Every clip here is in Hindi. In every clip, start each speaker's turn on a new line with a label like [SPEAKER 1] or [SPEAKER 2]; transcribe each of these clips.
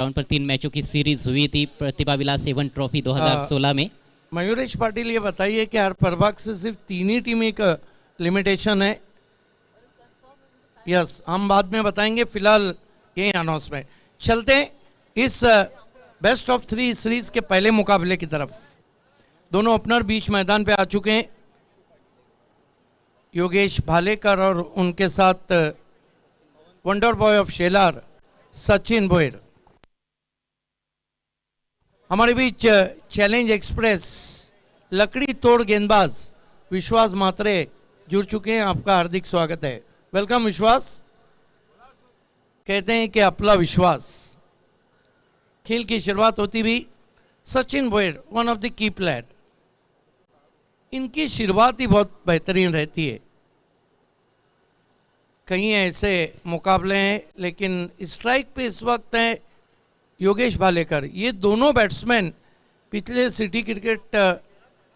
[SPEAKER 1] राउंड पर 3 मैचों की सीरीज हुई थी प्रतिभा विलास एवन ट्रॉफी 2016 में।
[SPEAKER 2] मयूरेश पाटिल, ये बताइए कि हर प्रभाग से सिर्फ 3 ही टीम एक लिमिटेशन है? यस, हम बाद में बताएंगे, फिलहाल ये अनाउंसमेंट। चलते हैं इस बेस्ट ऑफ 3 सीरीज के पहले मुकाबले की तरफ। दोनों ओपनर बीच मैदान पे आ चुके हैं, योगेश भालेकर और उनके साथ wonder boy of Shelar Sachin Bhoyar. हमारे बीच चैलेंज एक्सप्रेस लकड़ी तोड़ गेंदबाज विश्वास मात्रे जुड़ चुके हैं। आपका हार्दिक स्वागत है। वेलकम विश्वास। कहते हैं कि अपना विश्वास। खेल की शुरुआत होती भी Sachin Bhoyar, one of the key player. इनकी शुरुआत ही बहुत बेहतरीन रहती है। कई ऐसे मुकाबले हैं, लेकिन स्ट्राइक पे इस वक्त है योगेश भालेकर। ये दोनों बैट्समैन पिछले सिटी क्रिकेट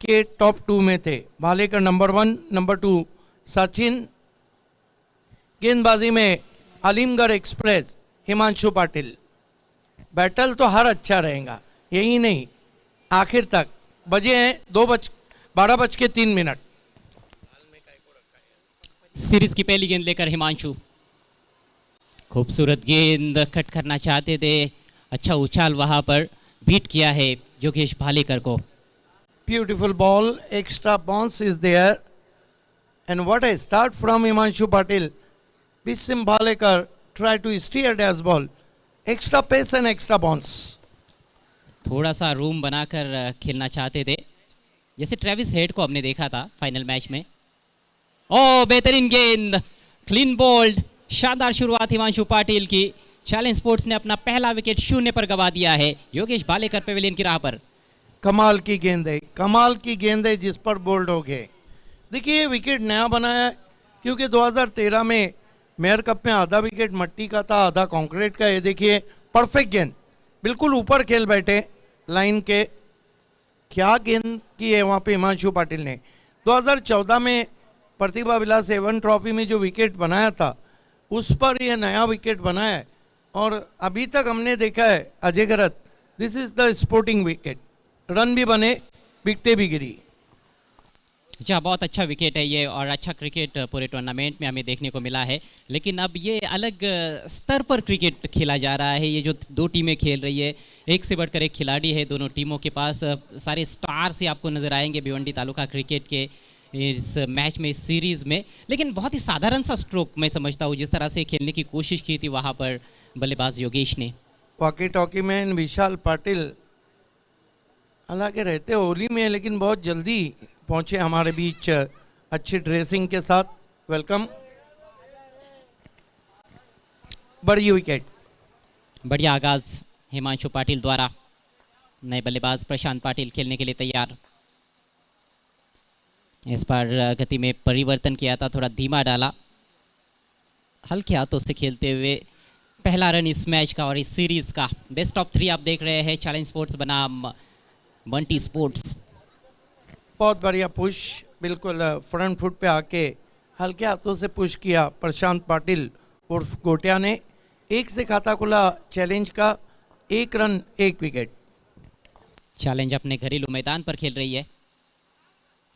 [SPEAKER 2] के टॉप 2 में थे। Bhalekar number 1, number 2 Sachin. गेंदबाजी में आलिमगढ़ एक्सप्रेस हिमांशु पाटिल। बैटल तो हर अच्छा रहेगा, यही नहीं आखिर तक। बजे हैं 12:03।
[SPEAKER 1] सीरीज की पहली गेंद लेकर हिमांशु, खूबसूरत गेंद कट करना चाहते थे, अच्छा उछाल वहां पर बीट किया है योगेश भालेकर को।
[SPEAKER 2] Beautiful ball, extra bounce is there and what a start from Himanshu Patil. बिस्म Bhalekar try to steer dash ball, extra pace and extra bounce.
[SPEAKER 1] थोड़ा सा रूम बनाकर खेलना चाहते थे, जैसे ट्रेविस हेड को हमने देखा था फाइनल मैच में। ओ बेहतरीन गेंद, क्लीन बोल्ड, शानदार शुरुआत हिमांशु पाटिल की। चैलेंज स्पोर्ट्स ने अपना पहला विकेट 0 पर गवा दिया है योगेश भालेकर पेविलियन की राह पर।
[SPEAKER 2] कमाल की गेंद है, कमाल की गेंद है जिस पर बोल्ड हो गए। देखिए ये विकेट नया बनाया है, क्योंकि 2013 में मेयर कप में आधा विकेट मट्टी का था, आधा कंक्रीट का। ये देखिए परफेक्ट गेंद, बिल्कुल ऊपर खेल बैठे लाइन के। क्या गेंद की है वहाँ पे हिमांशु पाटिल ने। 2014 में प्रतिभा विलास एवन ट्रॉफी में जो विकेट बनाया था, उस पर यह नया विकेट बनाया है। और अभी तक हमने देखा है Ajay Garat, this is the sporting wicket. Run भी बने, विकेटें भी गिरी।
[SPEAKER 1] अच्छा, बहुत अच्छा विकेट है ये, और अच्छा क्रिकेट पूरे टूर्नामेंट में हमें देखने को मिला है। लेकिन अब ये अलग स्तर पर क्रिकेट खेला जा रहा है। ये जो 2 टीमें खेल रही है, एक से बढ़कर एक खिलाड़ी है दोनों टीमों के पास। सारे स्टार्स ही आपको नज़र आएंगे भिवंडी तालुका क्रिकेट के इस मैच में, इस सीरीज़ में। लेकिन बहुत ही साधारण सा स्ट्रोक मैं समझता हूँ, जिस तरह से खेलने की कोशिश की थी वहाँ पर बल्लेबाज योगेश ने।
[SPEAKER 2] वॉकी टॉकी मैन विशाल पाटिल हालांकि रहते होली में, लेकिन बहुत जल्दी पहुंचे हमारे बीच अच्छी ड्रेसिंग के साथ। वेलकम। बड़ी विकेट,
[SPEAKER 1] बढ़िया आगाज हिमांशु पाटिल द्वारा। नए बल्लेबाज प्रशांत पाटिल खेलने के लिए तैयार। इस बार गति में परिवर्तन किया था, थोड़ा धीमा डाला, हल्के हाथों से खेलते हुए पहला रन इस मैच का और इस सीरीज का। बेस्ट ऑफ 3 आप देख रहे हैं चैलेंज स्पोर्ट्स बनाम बंटी स्पोर्ट्स।
[SPEAKER 2] बहुत बढ़िया पुश, बिल्कुल फ्रंट फुट पे आके हल्के हाथों से पुश किया प्रशांत पाटिल उर्फ गोटिया ने। 1 से खाता खुला चैलेंज का। 1 रन 1 विकेट।
[SPEAKER 1] चैलेंज अपने घरेलू मैदान पर खेल रही है।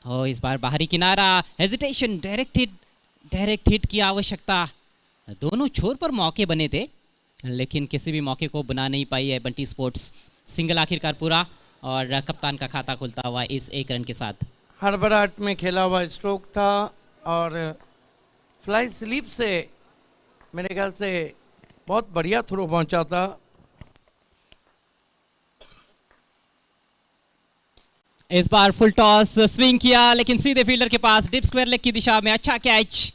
[SPEAKER 1] और इस बार बाहरी किनारा, हेजिटेशन, डायरेक्ट हिट की आवश्यकता। दोनों छोर पर मौके बने थे, लेकिन किसी भी मौके को बना नहीं पाई है बंटी स्पोर्ट्स। सिंगल आखिरकार पूरा, और कप्तान का खाता खुलता हुआ इस 1 रन के साथ।
[SPEAKER 2] हड़बड़ाहट में खेला हुआ स्ट्रोक था, और फ्लाई स्लिप से मेरे ख्याल से बहुत बढ़िया थ्रो पहुंचा था।
[SPEAKER 1] इस बार फुल टॉस स्विंग किया, लेकिन सीधे फील्डर के पास डीप स्क्वायर लेग की दिशा में। अच्छा कैच,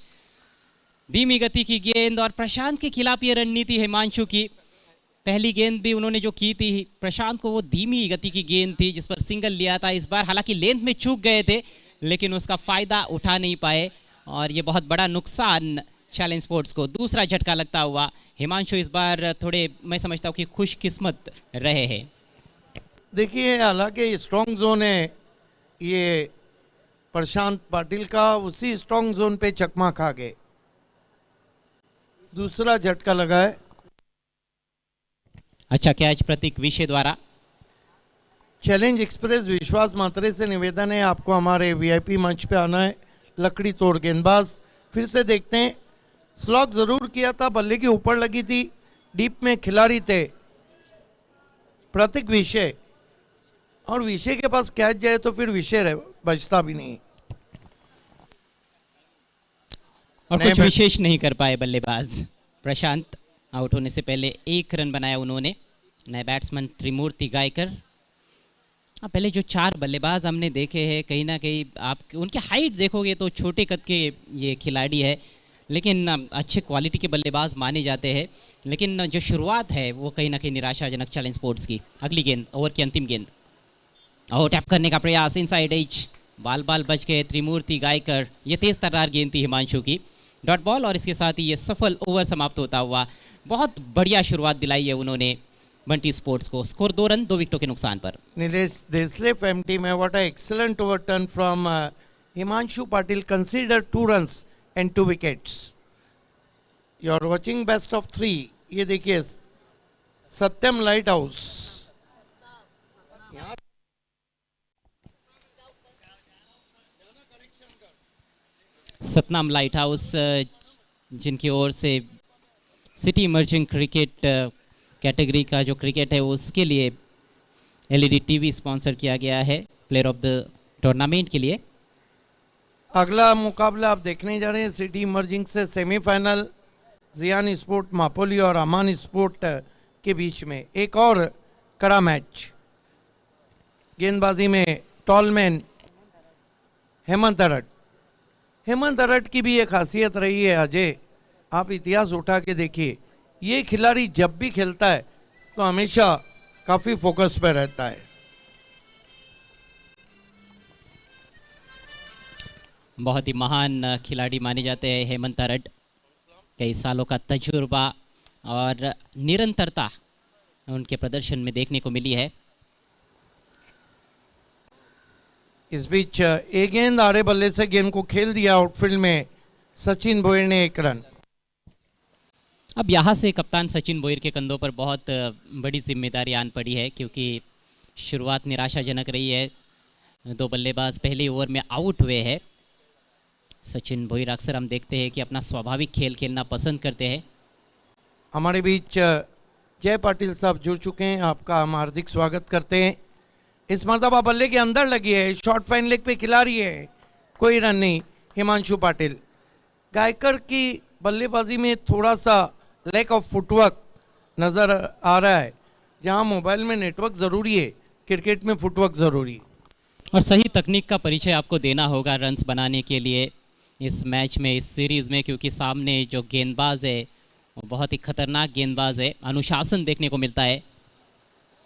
[SPEAKER 1] धीमी गति की गेंद, और प्रशांत के खिलाफ ये रणनीति हिमांशु की। पहली गेंद भी उन्होंने जो की थी प्रशांत को, वो धीमी गति की गेंद थी जिस पर सिंगल लिया था। इस बार हालांकि लेंथ में चूक गए थे, लेकिन उसका फायदा उठा नहीं पाए, और ये बहुत बड़ा नुकसान चैलेंज स्पोर्ट्स को। दूसरा झटका लगता हुआ हिमांशु इस बार थोड़े, मैं समझता हूँ कि खुशकिस्मत रहे हैं।
[SPEAKER 2] देखिए हालांकि स्ट्रॉन्ग जोन है ये प्रशांत पाटिल का, उसी स्ट्रॉन्ग जोन पे चकमा खा गए। दूसरा झटका लगा है।
[SPEAKER 1] अच्छा कैच प्रतीक विषय द्वारा।
[SPEAKER 2] चैलेंज एक्सप्रेस विश्वास मात्रे से निवेदन है आपको हमारे वीआईपी मंच पे आना है। लकड़ी तोड़ गेंदबाज फिर से देखते हैं, स्लॉग जरूर किया था, बल्ले के ऊपर लगी थी, डीप में खिलाड़ी थे प्रतीक विषय, और विषय के पास कैच जाए तो फिर विषय बचता भी नहीं।
[SPEAKER 1] और कुछ विशेष नहीं कर पाए बल्लेबाज प्रशांत। आउट होने से पहले 1 रन बनाया उन्होंने। नए बैट्समैन त्रिमूर्ति गायकर। पहले जो 4 बल्लेबाज हमने देखे हैं, कहीं ना कहीं आप उनकी हाइट देखोगे तो छोटे कद के ये खिलाड़ी है, लेकिन अच्छे क्वालिटी के बल्लेबाज माने जाते हैं। लेकिन जो शुरुआत है वो कहीं ना कहीं निराशाजनक चैलेंज स्पोर्ट्स की। अगली गेंद, ओवर की अंतिम गेंद, और टैप करने का प्रयास, इनसाइड एज, बाल बच गए त्रिमूर्ति गायकर। ये तेज तर्रार गेंद थी हिमांशु की, डॉट बॉल, और इसके साथ ही ये सफल ओवर समाप्त होता हुआ। बहुत बढ़िया शुरुआत दिलाई है उन्होंने बंटी स्पोर्ट्स को। स्कोर 2 रन 2 विकेटों के नुकसान पर।
[SPEAKER 2] नीलेश देसले एमटी में what a excellent overturn from Himanshu Patil, consider 2 runs and 2 wickets. You are watching best of 3। ये देखिए Satyam light house,
[SPEAKER 1] Satnam light house, जिनकी ओर से सिटी इमर्जिंग क्रिकेट कैटेगरी का जो क्रिकेट है उसके लिए एलईडी टीवी स्पॉन्सर किया गया है प्लेयर ऑफ द टूर्नामेंट के लिए।
[SPEAKER 2] अगला मुकाबला आप देखने जा रहे हैं सिटी इमर्जिंग से सेमीफाइनल, जियान स्पोर्ट मापोली और अमान स्पोर्ट के बीच में एक और कड़ा मैच। गेंदबाजी में टॉलमैन हेमंत अरट। हेमंत अरट की भी एक खासियत रही है अजय, आप इतिहास उठा के देखिए, ये खिलाड़ी जब भी खेलता है तो हमेशा काफी फोकस पे रहता है।
[SPEAKER 1] बहुत ही महान खिलाड़ी माने जाते हैं हेमंत अरट। कई सालों का तजुर्बा और निरंतरता उनके प्रदर्शन में देखने को मिली है।
[SPEAKER 2] इस बीच एक गेंद आड़े बल्ले से गेंद को खेल दिया आउटफील्ड में सचिन भोयर ने 1 रन।
[SPEAKER 1] अब यहाँ से कप्तान सचिन भोयर के कंधों पर बहुत बड़ी जिम्मेदारी आन पड़ी है, क्योंकि शुरुआत निराशाजनक रही है। 2 बल्लेबाज पहले ओवर में आउट हुए हैं। सचिन भोयर अक्सर हम देखते हैं कि अपना स्वाभाविक खेल खेलना पसंद करते हैं।
[SPEAKER 2] हमारे बीच जय पाटिल साहब जुड़ चुके हैं, आपका हम हार्दिक स्वागत करते हैं। इस मरतबा बल्ले के अंदर लगी है, शॉर्ट फाइन लेग पे खिलाड़ी है, कोई रन नहीं। हिमांशु पाटिल, गायकर की बल्लेबाजी में थोड़ा सा लैक ऑफ फुटवर्क नज़र आ रहा है। जहां मोबाइल में नेटवर्क ज़रूरी है, क्रिकेट में फुटवर्क ज़रूरी है।
[SPEAKER 1] और सही तकनीक का परिचय आपको देना होगा रन्स बनाने के लिए इस मैच में, इस सीरीज़ में, क्योंकि सामने जो गेंदबाज है वो बहुत ही खतरनाक गेंदबाज है। अनुशासन देखने को मिलता है।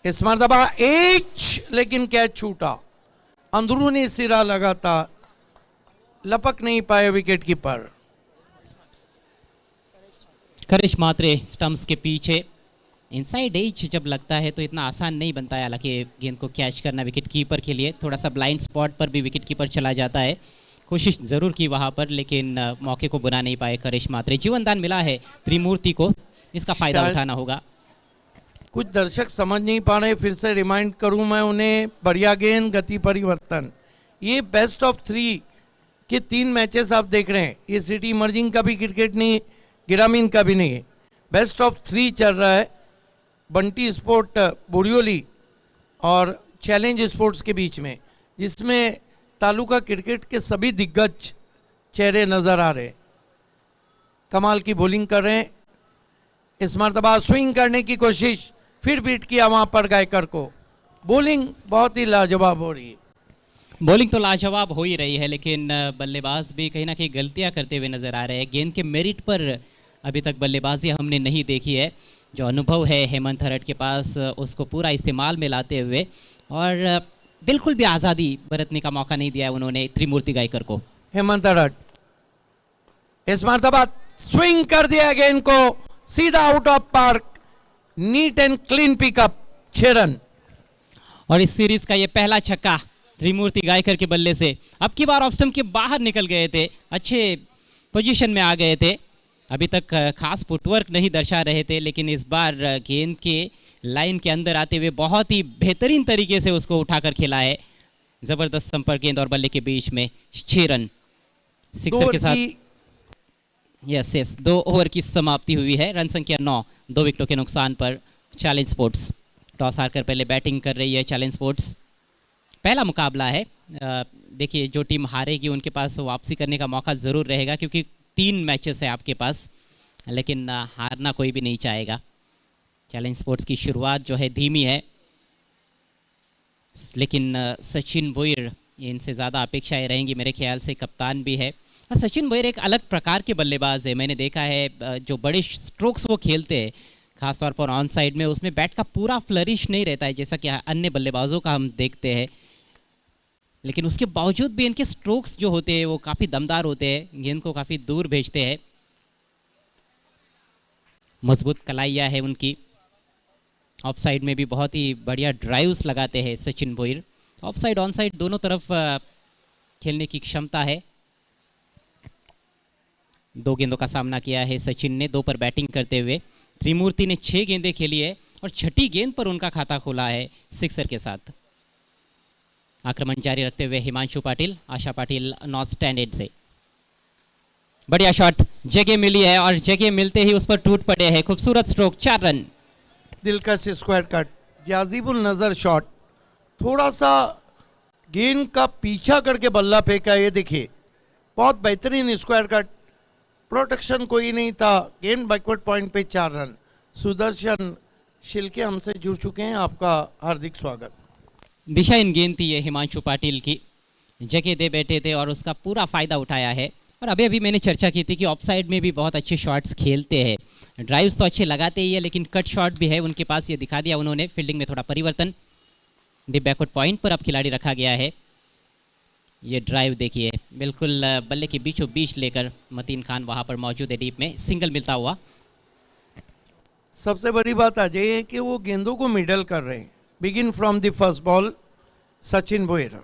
[SPEAKER 2] इस मरतबा एच, लेकिन कैच छूटा, अंदरूनी सिरा लगा था, लपक नहीं पाए विकेट कीपर।
[SPEAKER 1] करिश मात्रे स्टंप्स के पीछे। इनसाइड एज जब लगता है तो इतना आसान नहीं बनता है, हालांकि गेंद को कैच करना विकेट कीपर के लिए थोड़ा सा ब्लाइंड स्पॉट पर भी विकेट कीपर चला जाता है। कोशिश ज़रूर की वहाँ पर, लेकिन मौके को बुना नहीं पाए करिश मात्रे। जीवनदान मिला है त्रिमूर्ति को, इसका फ़ायदा उठाना होगा।
[SPEAKER 2] कुछ दर्शक समझ नहीं पा रहे, फिर से रिमाइंड करूं मैं उन्हें, बढ़िया गेंद, गति परिवर्तन। ये बेस्ट ऑफ 3 के 3 मैचेस आप देख रहे हैं। ये सिटी इमर्जिंग का भी क्रिकेट नहीं, ग्रामीण का भी नहीं है, बेस्ट ऑफ 3 चल रहा है बंटी स्पोर्ट बोरियोली और चैलेंज स्पोर्ट्स के बीच में, जिसमें तालुका क्रिकेट के सभी दिग्गज चेहरे नजर आ रहे। कमाल की बॉलिंग कर रहे हैं। इस मरतबा स्विंग करने की कोशिश, फिर बीट किया वहां पर गायकर को। बॉलिंग बहुत ही लाजवाब हो रही है।
[SPEAKER 1] बॉलिंग तो लाजवाब हो ही रही है, लेकिन बल्लेबाज भी कहीं ना कहीं गलतियां करते हुए नजर आ रहे हैं। गेंद के मेरिट पर अभी तक बल्लेबाजी हमने नहीं देखी है। जो अनुभव है हेमंत अरट के पास, उसको पूरा इस्तेमाल में लाते हुए और बिल्कुल भी आज़ादी बरतने का मौका नहीं दिया उन्होंने त्रिमूर्ति गायकर को।
[SPEAKER 2] हेमंत अरट इस मरतबा स्विंग कर दिया गेंद को सीधा out of park, neat and clean pickup, 6 run.
[SPEAKER 1] और इस सीरीज का ये पहला छक्का त्रिमूर्ति गायकर के बल्ले से। अब की बार ऑफ स्टंप के बाहर निकल गए थे, अच्छे पोजीशन में आ गए थे। अभी तक खास फुटवर्क नहीं दर्शा रहे थे, लेकिन इस बार गेंद के लाइन के अंदर आते हुए बहुत ही बेहतरीन तरीके से उसको उठाकर खेला है। जबरदस्त संपर्क गेंद और बल्ले के बीच में 6 रन सिक्सर के साथ। यस 2 ओवर की समाप्ति हुई है। रन संख्या 9, 2 विकेटों के नुकसान पर चैलेंज स्पोर्ट्स टॉस हारकर पहले बैटिंग कर रही है। चैलेंज स्पोर्ट्स पहला मुकाबला है। देखिए जो टीम हारेगी उनके पास वापसी करने का मौका ज़रूर रहेगा, क्योंकि 3 मैचेस है आपके पास, लेकिन हारना कोई भी नहीं चाहेगा। चैलेंज स्पोर्ट्स की शुरुआत जो है धीमी है, लेकिन सचिन भोईर इनसे ज़्यादा अपेक्षाएं रहेंगी मेरे ख्याल से। कप्तान भी है और सचिन भोईर एक अलग प्रकार के बल्लेबाज है। मैंने देखा है जो बड़े स्ट्रोक्स वो खेलते हैं, खासतौर पर ऑन साइड में, उसमें बैट का पूरा फ्लरिश नहीं रहता है जैसा कि अन्य बल्लेबाजों का हम देखते हैं, लेकिन उसके बावजूद भी इनके स्ट्रोक्स जो होते हैं वो काफ़ी दमदार होते हैं, गेंद को काफ़ी दूर भेजते हैं। मजबूत कलाइयाँ है उनकी। ऑफ साइड में भी बहुत ही बढ़िया ड्राइव्स लगाते हैं Sachin Bhoir. Of side on side दोनों तरफ खेलने की क्षमता है। 2 गेंदों का सामना किया है सचिन ने 2 पर बैटिंग करते हुए। त्रिमूर्ति ने 6 गेंदें खेली है और 6ठी गेंद पर उनका खाता खोला है सिक्सर के साथ। आक्रमण जारी रखते हुए हिमांशु पाटिल, आशा पाटिल नॉर्थ स्टैंडर्ड से बढ़िया शॉट, जगह मिली है और जगह मिलते ही उस पर टूट पड़े हैं। खूबसूरत स्ट्रोक, 4 रन।
[SPEAKER 2] दिलकश स्क्वायर कट, जाजिबुल नजर शॉट, थोड़ा सा गेंद का पीछा करके बल्ला फेंका। ये देखिए बहुत बेहतरीन स्क्वायर कट, प्रोटेक्शन कोई नहीं था, गेंद बैकवर्ड पॉइंट पे 4 रन। सुदर्शन शिल्के हमसे जुड़ चुके हैं, आपका हार्दिक स्वागत।
[SPEAKER 1] दिशाहीन गेंद थी ये हिमांशु पाटिल की, जगह दे बैठे थे और उसका पूरा फ़ायदा उठाया है। और अभी अभी मैंने चर्चा की थी कि ऑफ साइड में भी बहुत अच्छे शॉट्स खेलते हैं, ड्राइव्स तो अच्छे लगाते ही है, लेकिन कट शॉट भी है उनके पास, ये दिखा दिया उन्होंने। फील्डिंग में थोड़ा परिवर्तन, डीप बैकवर्ड पॉइंट पर अब खिलाड़ी रखा गया है। ये ड्राइव देखिए बिल्कुल बल्ले के बीचों बीच लेकर मतीन खान वहाँ पर मौजूद है, डीप में सिंगल मिलता हुआ।
[SPEAKER 2] सबसे बड़ी बात आज ये है कि वो गेंदों को मिडल कर रहे हैं। Begin from the first ball Sachin Bhoir.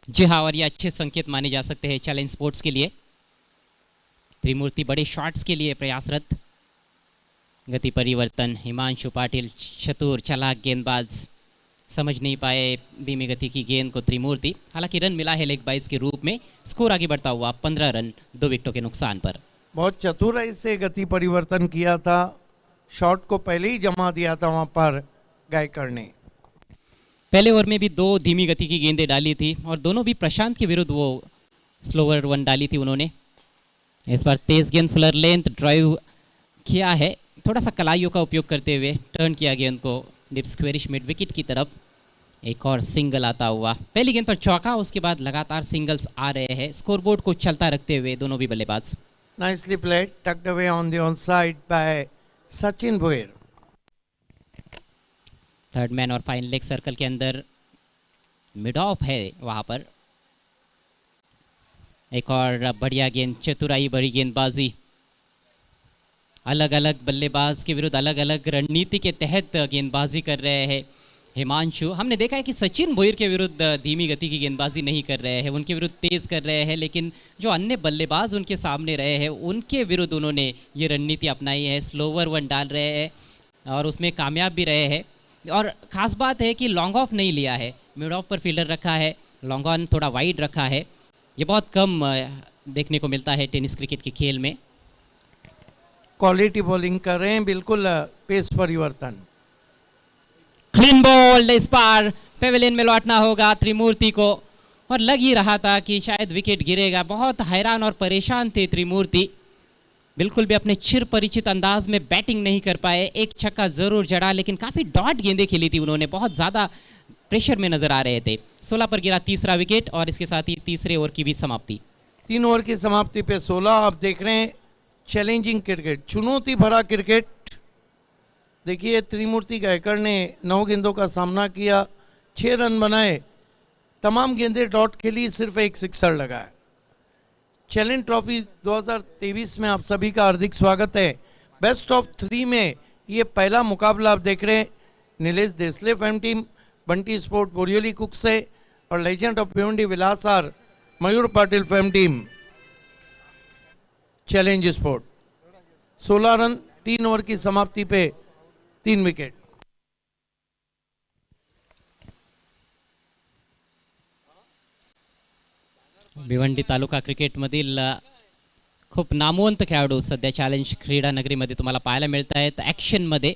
[SPEAKER 1] जी हाँ, और ये अच्छे संकेत माने जा सकते हैं चैलेंज स्पोर्ट्स के लिए। त्रिमूर्ति बड़े शॉट्स के लिए प्रयासरत। गति परिवर्तन, हिमांशु पाटिल चतुर चालाक गेंदबाज, समझ नहीं पाए धीमी गति की गेंद को त्रिमूर्ति। हालांकि रन मिला है लेग बाइज के रूप में। स्कोर आगे बढ़ता हुआ 15 रन 2 विकेटों के नुकसान पर।
[SPEAKER 2] बहुत चतुराई से गति परिवर्तन किया था, शॉट को पहले ही जमा दिया था वहाँ पर गायकर ने।
[SPEAKER 1] पहले ओवर में भी 2 धीमी गति की गेंदें डाली थी और दोनों भी प्रशांत के विरुद्ध वो स्लोवर 1 डाली थी उन्होंने। इस बार तेज गेंद फ्लर लेंथ ड्राइव किया है, थोड़ा सा कलाइयों का उपयोग करते हुए टर्न किया गेंद को डिप स्क्वेरिश मिड विकेट की तरफ। एक और सिंगल आता हुआ, पहली गेंद पर चौका, उसके बाद लगातार सिंगल्स आ रहे हैं स्कोरबोर्ड को चलता रखते हुए दोनों भी बल्लेबाज।
[SPEAKER 2] Nicely played, tucked away on the on side by Sachin Bhoir.
[SPEAKER 1] Third man और फाइन लेग सर्कल के अंदर मिड ऑफ है वहाँ पर। एक और बढ़िया गेंद, चतुराई बड़ी गेंदबाजी। अलग अलग बल्लेबाज के विरुद्ध अलग अलग रणनीति के तहत गेंदबाजी कर रहे हैं हिमांशु। हमने देखा है कि सचिन भोईर के विरुद्ध धीमी गति की गेंदबाजी नहीं कर रहे हैं, उनके विरुद्ध तेज़ कर रहे हैं, लेकिन जो अन्य बल्लेबाज उनके सामने रहे हैं उनके विरुद्ध उन्होंने ये रणनीति अपनाई है। स्लोवर 1 डाल रहे हैं और उसमें कामयाब भी रहे हैं। और ख़ास बात है कि लॉन्ग ऑफ नहीं लिया है, मिड ऑफ पर फील्डर रखा है, लॉन्ग ऑन थोड़ा वाइड रखा है। ये बहुत कम देखने को मिलता है टेनिस क्रिकेट के खेल में।
[SPEAKER 2] क्वालिटी बॉलिंग कर रहे हैं, बिल्कुल पेस परिवर्तन।
[SPEAKER 1] क्लीन बॉल, इस बार पेवेलियन में लौटना होगा त्रिमूर्ति को, और लग ही रहा था कि शायद विकेट गिरेगा। बहुत हैरान और परेशान थे त्रिमूर्ति, बिल्कुल भी अपने चिर परिचित अंदाज में बैटिंग नहीं कर पाए। एक छक्का जरूर जड़ा, लेकिन काफ़ी डॉट गेंदें खेली थी उन्होंने, बहुत ज़्यादा प्रेशर में नजर आ रहे थे। 16 पर गिरा तीसरा विकेट और इसके साथ ही तीसरे ओवर की भी समाप्ति।
[SPEAKER 2] 3 ओवर की समाप्ति पे 16। आप देख रहे हैं चैलेंजिंग क्रिकेट, चुनौती भरा क्रिकेट। देखिए त्रिमूर्ति गायकर ने 9 गेंदों का सामना किया, 6 रन बनाए, तमाम गेंदें डॉट खेली, सिर्फ एक सिक्सर लगाया। चैलेंज ट्रॉफी 2023 में आप सभी का हार्दिक स्वागत है। बेस्ट ऑफ 3 में ये पहला मुकाबला आप देख रहे हैं। Nilesh Desle fam team, Bunty sport बोरियोली कुक से, और legend of Bhiwandi Vilas R Mayur Patil fam team challenge sport. 16 run 3 over की समाप्ति पे 3 विकेट।
[SPEAKER 1] भिवंडी तालुका क्रिकेटमधील खूप नामवंत खेळाडू सध्या चॅलेंज क्रीडा नगरीमध्ये तुम्हाला पाहायला मिळत आहेत ॲक्शनमध्ये.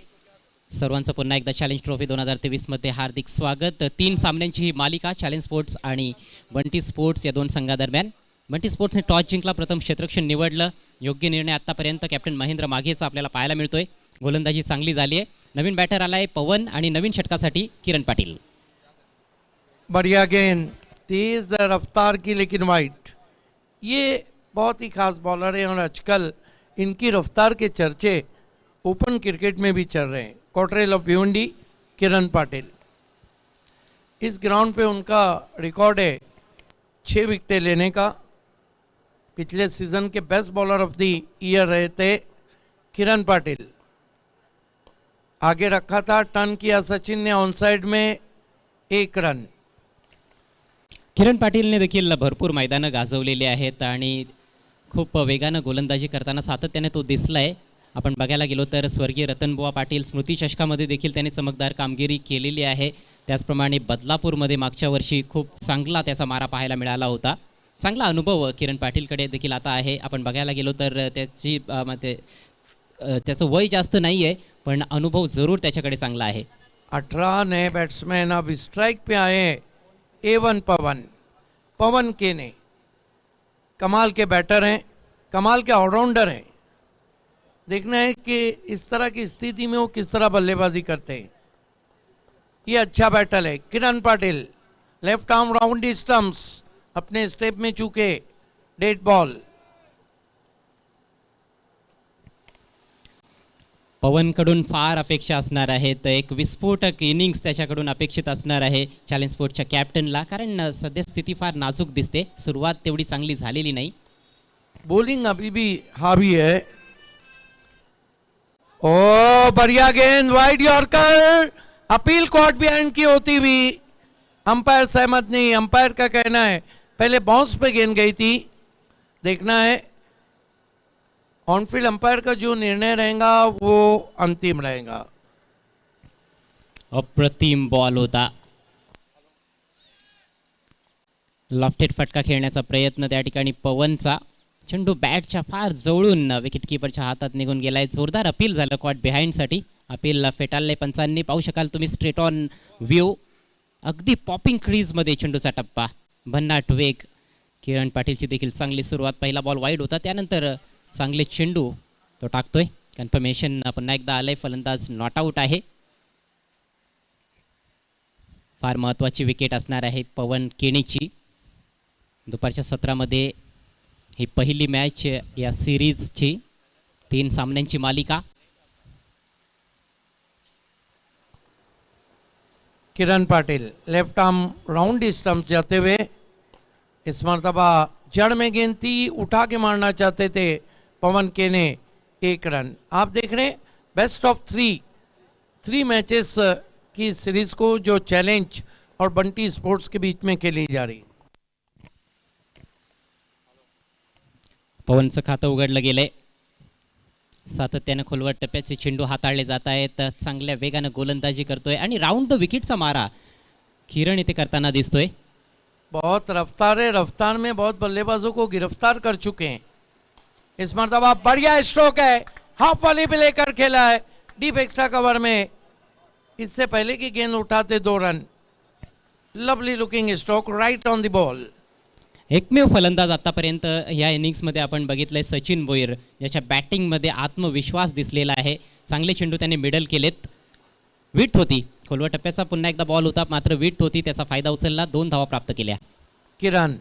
[SPEAKER 1] सर्वांचं पुन्हा एकदा चॅलेंज ट्रॉफी 2023मध्ये हार्दिक स्वागत. 3 सामन्यांची ही मालिका चॅलेंज स्पोर्ट्स आणि बंटी स्पोर्ट्स या 2 संघादरम्यान. बंटी स्पोर्ट्सने टॉस जिंकला, प्रथम क्षेत्ररक्षण निवडलं. योग्य निर्णय आत्तापर्यंत कॅप्टन महेंद्र माघेचा आपल्याला पाहायला मिळतोय. गोलंदाजी चांगली झाली आहे. नवीन बॅटर आलाय पवन आणि नवीन षटकासाठी किरण पाटील.
[SPEAKER 2] बढ़िया गेंद, तेज रफ्तार की लेकिन वाइट. ये बहुत ही खास बॉलर है और आजकल इनकी रफ्तार के चर्चे ओपन क्रिकेट में भी चल रहे हैं. क्वार्टरल ऑफ भिवंडी किरण पाटिल. इस ग्राउंड पे उनका रिकॉर्ड है 6 विकेटें लेने का. पिछले सीजन के best bowler of the year रहे थे किरण पाटिल. आगे रखा था, टर्न किया सचिन ने ऑन साइड में 1 रन.
[SPEAKER 1] किरण पाटीलने देखील भरपूर मैदानं गाजवलेली आहेत आणि खूप वेगानं गोलंदाजी करताना सातत्याने तो दिसलाय. आपण बघायला गेलो तर स्वर्गीय रतनबुवा पाटील स्मृती चषकामध्ये देखील त्याने चमकदार कामगिरी केलेली आहे. त्याचप्रमाणे बदलापूरमध्ये मागच्या वर्षी खूप चांगला त्याचा मारा पाहायला मिळाला होता. चांगला अनुभव किरण पाटीलकडे देखील आता आहे. आपण बघायला गेलो तर त्याचं वय जास्त नाही आहे, पण अनुभव जरूर त्याच्याकडे चांगला आहे.
[SPEAKER 2] 18 नए बैट्समैन अब स्ट्राइक पे आए हैं. A1 पवन केने कमाल के बैटर हैं, कमाल के ऑलराउंडर हैं. देखना है कि इस तरह की स्थिति में वो किस तरह बल्लेबाजी करते हैं. ये अच्छा बैटल है. किरण पाटिल लेफ्ट आर्म राउंड दी स्टंप्स, अपने स्टेप में चूके, डेड बॉल.
[SPEAKER 1] पवनकडून फार अपेक्षा असणार आहेत. एक विस्फोटक इनिंग्स त्याच्याकडून अपेक्षित असणार आहे चॅलेंज स्पोर्ट्सच्या कॅप्टनला, कारण सध्या स्थिती फार नाजूक दिसते. सुरुवात तेवढी चांगली झालेली नाही.
[SPEAKER 2] बॉलिंग अभी भी हावी है. ओ बढ़िया गेंद, wide yorker. Appeal court behind की होती भी अंपायर सहमत नहीं. अंपायर का कहना है पहले बाउंस पे गेंद गई थी. देखना है ऑनफील्ड अंपायर का जो निर्णय रहेगा वो अंतिम रहेगा.
[SPEAKER 1] अप्रतिम बॉल होता. लॉफ्टेड फटका खेळण्याचा प्रयत्न त्या ठिकाणी पवनचा. चेंडू बॅटच्या फार जवळून विकेटकीपरच्या हातात निघून गेलाय. जोरदार अपील झालं कॉट बिहाइंडसाठी. अपील फेटाळले पंचांनी. पाहू शकाल तुम्ही स्ट्रेट ऑन व्ह्यू. अगदी पॉपिंग क्रीजमध्ये चेंडूचा टप्पा, भन्नाट वेग. किरण पाटीलची देखील चांगली सुरुवात. पहिला बॉल वाईड होता, त्यानंतर चांगले चेंडू तो टाकतोय. कन्फर्मेशन पुन्हा एकदा आलंय, फलंदाज नॉट आऊट आहे. फार महत्त्वाची विकेट असणार आहे पवन केणीची. दुपारच्या सत्रामध्ये ही पहिली मॅच या सिरीजची 3 सामन्यांची मालिका.
[SPEAKER 2] Kiran Patil left arm round stump जाते हुए. इस मरतबा जड़ में गेंद थी, उठा के मारना चाहते थे पवन केने. 1 रन. आप देख रहे हैं बेस्ट ऑफ 3 मैचेस की सीरीज को जो चैलेंज और बंटी स्पोर्ट्स के बीच में खेली जा रही.
[SPEAKER 1] पवनचं खातं उघडलं गेलंय. सातत्यानं खोलवर टप्प्याचे चेंडू हाताळले जात आहेत. चांगल्या वेगानं गोलंदाजी करतोय आणि राऊंड द विकेटचा मारा किरण इथे करताना दिसतोय.
[SPEAKER 2] बहुत रफ्तार है, रफ्तार में बहुत बल्लेबाजों को गिरफ्तार कर चुके हैं. इस मरतबा बढ़िया स्ट्रोक है, हाफ वाली पे लेकर खेला है डीप एक्स्ट्रा कवर में. इससे पहले की गेंद उठाते 2 run. Lovely looking stroke right on the ball.
[SPEAKER 1] एकमेव फलंदाज आतापर्यंत या इनिंग्समध्ये आपण बघितलंय सचिन भोईर, ज्याच्या बॅटिंगमध्ये आत्मविश्वास दिसलेला आहे. चांगले चेंडू त्याने मिडल केलेत. विट होती, खोलवर टप्प्याचा पुन्हा एकदा बॉल होता, मात्र विट होती, त्याचा फायदा उचलला. 2 धावा प्राप्त केल्या.
[SPEAKER 2] किरण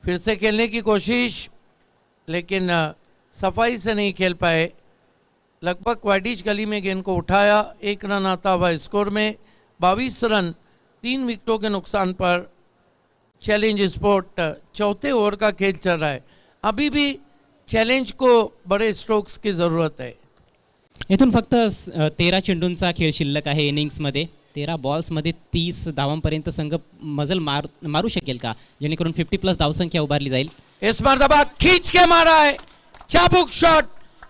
[SPEAKER 2] फिर से खेलने की कोशिश, लेकिन सफाई से नहीं खेल पाए. लगभग वाइडिश गली में गेंद को उठाया. 1 रन आता हुआ स्कोर में. 22 रन 3 विकेटों के नुकसान पर चैलेंज स्पोर्ट 4थे ओवर का खेल चल रहा है. अभी भी चैलेंज को बड़े स्ट्रोक्स की ज़रूरत है.
[SPEAKER 1] इथून फक्त 13 चेंडूंचा खेळ शिल्लक आहे इनिंग्समध्ये. 13 बॉल्समध्ये 30 धावांपर्यंत संघ मजल मारू शकेल का, जेणेकरून 50+ धावसंख्या उभारली जाईल.
[SPEAKER 2] इस मरतबा खींच के मारा है, चाबुक शॉट.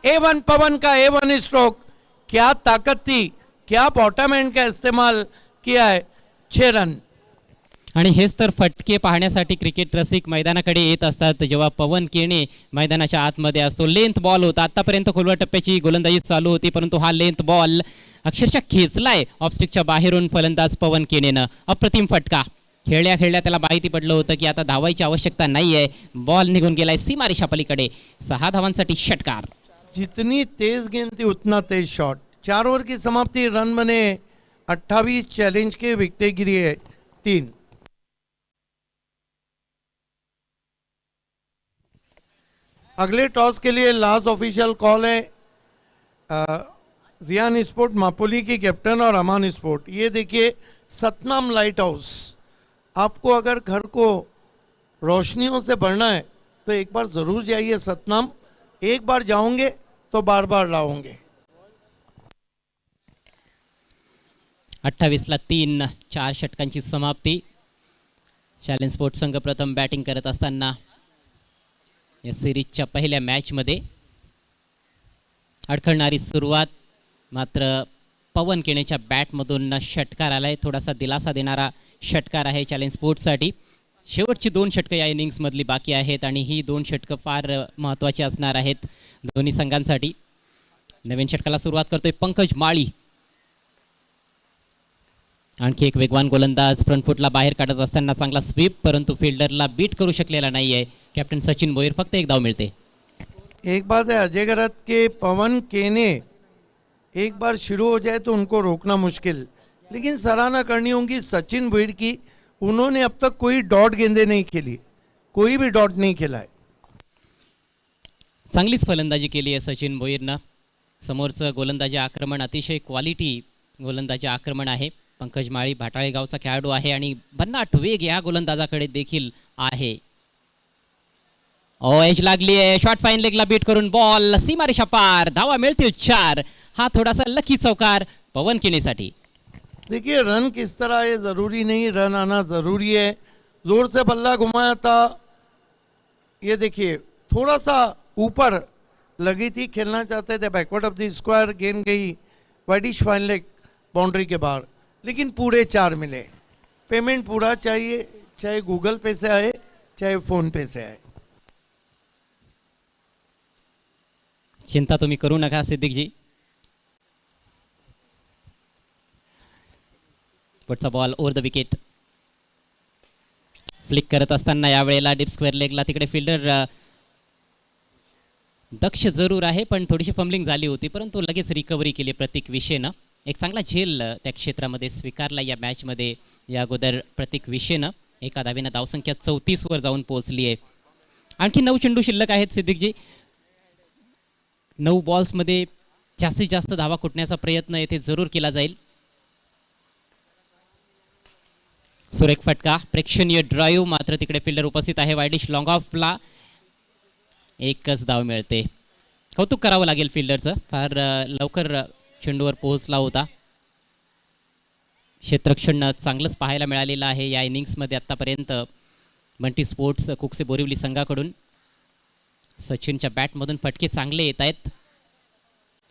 [SPEAKER 2] A1 पवन का A1 स्ट्रोक. क्या ताकत थी, क्या बॉटम एंड का इस्तेमाल किया है. 6 रन.
[SPEAKER 1] आणि हेच तर फटके पाहण्यासाठी क्रिकेट रसिक मैदानाकडे येत असतात जेव्हा पवन केणे मैदानाच्या आतमध्ये असतो. लेंथ बॉल होता, आतापर्यंत खोलवर टप्प्याची गोलंदाजी चालू होती, परंतु हा लेंथ बॉल अक्षरशः खेचलाय ऑफस्टिकच्या बाहेरून फलंदाज पवन केनेनं. अप्रतिम फटका. खेळल्या खेळल्या त्याला माहिती पडलं होतं की आता धावायची आवश्यकता नाही आहे. बॉल निघून गेलाय सीमारेषा पलीकडे. 6 धावांसाठी षटकार.
[SPEAKER 2] जितनी तेज गेंद थी उतना तेज शॉट. 4 ओवर की समाप्ति, रन बने 28, चैलेंज के विकेटें गिरी है 3. अगले टॉस के लिए लास्ट ऑफिशियल कॉल है जियान स्पोर्ट मापोली की कैप्टन और अमान स्पोर्ट. ये देखिए सतनाम लाइट हाउस. आपको अगर घर को रोशनियों से भरना है तो एक बार ज़रूर जाइए सतनाम. एक बार जाओगे तो बार बार लाओगे.
[SPEAKER 1] 28 ला 3, 4 षटकांची समाप्ती. चॅलेंज स्पोर्ट संघ प्रथम बॅटिंग करत असताना या सिरीजच्या पहिल्या मॅचमध्ये अडखळणारी सुरुवात, मात्र पवन केणेच्या बॅटमधून षटकार आलाय. थोडासा दिलासा देणारा षटकार आहे चॅलेंज स्पोर्ट्ससाठी. शेवटची 2 षटकं या इनिंग्समधली बाकी आहेत आणि ही 2 षटकं फार महत्त्वाची असणार आहेत दोन्ही संघांसाठी. नवीन षटकाला सुरुवात करतोय पंकज माळी. आणखी एक वेगवान गोलंदाज फ्रंट फुटला बाहेर काढत असताना चांगला स्वीप, परंतु फिल्डरला बीट करू शकलेला नाही आहे. कॅप्टन सचिन भोईर. फक्त एक धाव मिळते.
[SPEAKER 2] एक बात है अजय गरत के पवन केने एक बार शुरू हो जाए तो उनको रोकना मुश्किल, लेकिन सराहना करनी होगी सचिन भोईर की. उन्होंने अब तक कोई डॉट गेंदे नहीं खेली, कोई भी डॉट नहीं खेला है.
[SPEAKER 1] चांगलीच फलंदाजी केली आहे सचिन भोईरनं. समोरचं गोलंदाजी आक्रमण अतिशय क्वालिटी गोलंदाजी आक्रमण आहे. पंकज माळी भाटाळे गावचा खेळाडू आहे आणि भन्नाट वेग या गोलंदाजाकडे देखील आहे. एज लागली आहे. शॉर्ट फाईन लेगला बीट करून बॉल सीमारेषा पार. धावा मिळतील 4. हा थोडासा लकी चौकार पवन केणेसाठी.
[SPEAKER 2] देखिए रन किस तरह है ज़रूरी नहीं, रन आना ज़रूरी है. ज़ोर से बल्ला घुमाया था, ये देखिए थोड़ा सा ऊपर लगी थी. खेलना चाहते थे बैकवर्ड ऑफ द स्क्वायर, गेंद गई वाइडिश फाइन लेग बाउंड्री के बाहर, लेकिन पूरे 4 मिले. पेमेंट पूरा चाहिए, चाहे गूगल पे से आए चाहे फ़ोन पे से आए.
[SPEAKER 1] चिंता तुम्ही करू नका सिद्दीकजी. पुढचा ball over the wicket. Flick करत असताना यावेळेला डीप स्क्वेअर लेगला तिकडे फिल्डर दक्ष जरूर आहे, पण थोडीशी फंबलिंग झाली होती, परंतु लगेच रिकव्हरी केली प्रतीक विशेनं. एक चांगला झेल त्या क्षेत्रामध्ये स्वीकारला या मॅचमध्ये. या अगोदर प्रतीक विशेनं एका धावेनं धावसंख्या 34 वर जाऊन पोहोचली आहे. आणखी 9 चेंडू शिल्लक आहेत सिद्दीकजी. 9 बॉल्समध्ये जास्तीत जास्त धावा कुटण्याचा प्रयत्न येथे जरूर केला जाईल. सुरेख फटका, प्रेक्षणीय ड्राईव्ह, मात्र तिकडे फिल्डर उपस्थित आहे. वाईडिश लॉंग ऑफला एकच धाव मिळते. कौतुक करावं लागेल फिल्डरचं, फार लवकर चेंडूवर पोहोचला होता. क्षेत्ररक्षण चांगलंच पाहायला मिळालेलं आहे या इनिंग्समध्ये आत्तापर्यंत बंटी स्पोर्ट्स कुकसे बोरिवली संघाकडून. सचिनच्या बॅटमधून फटके चांगले येत आहेत.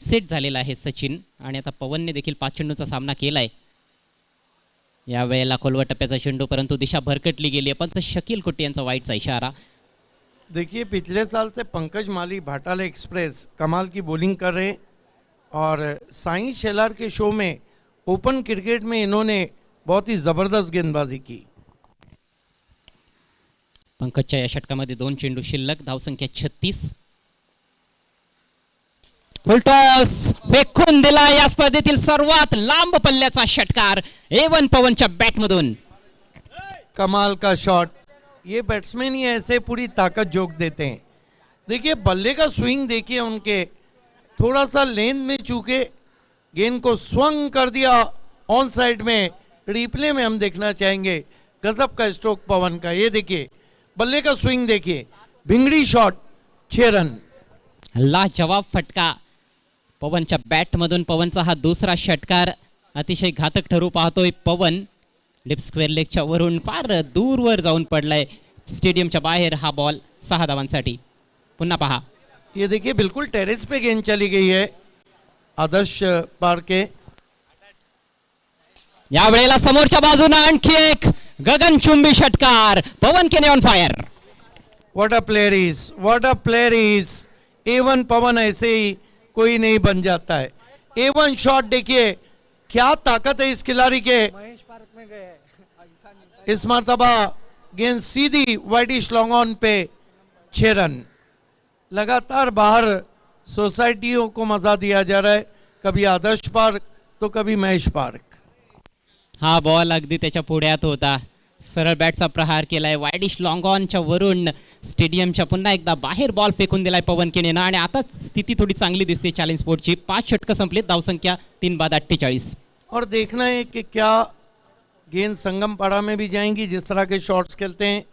[SPEAKER 1] सेट झालेला आहे सचिन आणि आता पवनने देखील 5 चेंडूचा सामना केला आहे. यावेळेला खोलवर टप्प्याचा चेंडू, परंतु दिशा भरकटली गेली आहे. पंच शकील कुट्टी यांचा वाईटचा इशारा.
[SPEAKER 2] देखिए पिछले साल से पंकज माली भाटाला एक्सप्रेस कमाल की बॉलिंग कर रहे हैं और साई शेलार के शो में ओपन क्रिकेट में इन्होंने बहुत ही ज़बरदस्त गेंदबाजी की.
[SPEAKER 1] पंकजच्या या षटकामध्ये 2 चेंडू शिल्लक, धावसंख्या 36. फुलटॉस फेकून दिला. या स्पर्धेतील सर्वात लांब पल्ल्याचा षटकार A1 पवनच्या बॅटमधून.
[SPEAKER 2] कमाल का शॉट. ये बैट्समैन ही ऐसे पूरी ताकत जोक देते हैं. देखिए बल्ले का स्विंग देखिए उनके, थोड़ा सा लेंथ में चूके गेंद को स्वंग कर दिया ऑन साइड में. रिप्ले में हम देखना चाहेंगे. गजब का स्ट्रोक पवन का. ये देखिए बल्ले का स्विंग देखिए, भिंगड़ी शॉट, 6 रन.
[SPEAKER 1] लाजवाब फटका पवनच्या बॅटमधून. पवनचा हा दुसरा षटकार अतिशय घातक ठरू पाहतोय पवन. लिप स्क्वेअर लेगच्या वरून फार दूरवर जाऊन पडलाय स्टेडियमच्या बाहेर हा बॉल. 6 धावांसाठी. पुन्हा पहा,
[SPEAKER 2] ये देखिए बिल्कुल टेरेस पे गेंद चली गई है आदर्श पार के.
[SPEAKER 1] यावेळेला समोरच्या बाजूने आणखी एक गगनचुंबी षटकार, पवन केने on fire.
[SPEAKER 2] What a player is, what a player is. A1 पवन ऐसे ही कोई नहीं बन जाता है. A1 शॉट देखिए, क्या ताकत है इस खिलाड़ी के. इस मर्तबा गेंद सीधी वाइडिश लॉन्ग ऑन पे 6 रन. लगातार बाहर सोसाइटियों को मजा दिया जा रहा है, कभी आदर्श पार्क तो कभी महेश पार्क.
[SPEAKER 1] हा बॉल अगदी त्याच्या पुढ्यात होता. सरळ बॅटचा प्रहार केलाय वाईडिश लॉंग ऑनच्या वरून स्टेडियमच्या पुन्हा एकदा बाहेर बॉल फेकून दिलाय पवन केनेनं आणि आता स्थिती थोडी चांगली दिसते चॅलेंज स्पोर्टची. 5 षटकं संपली, धावसंख्या 3 बाद 48.
[SPEAKER 2] और देखना है कि क्या गेंद संगम पाड़ा में भी जाएंगी. जिस तरह के शॉट्स खेलते हैं,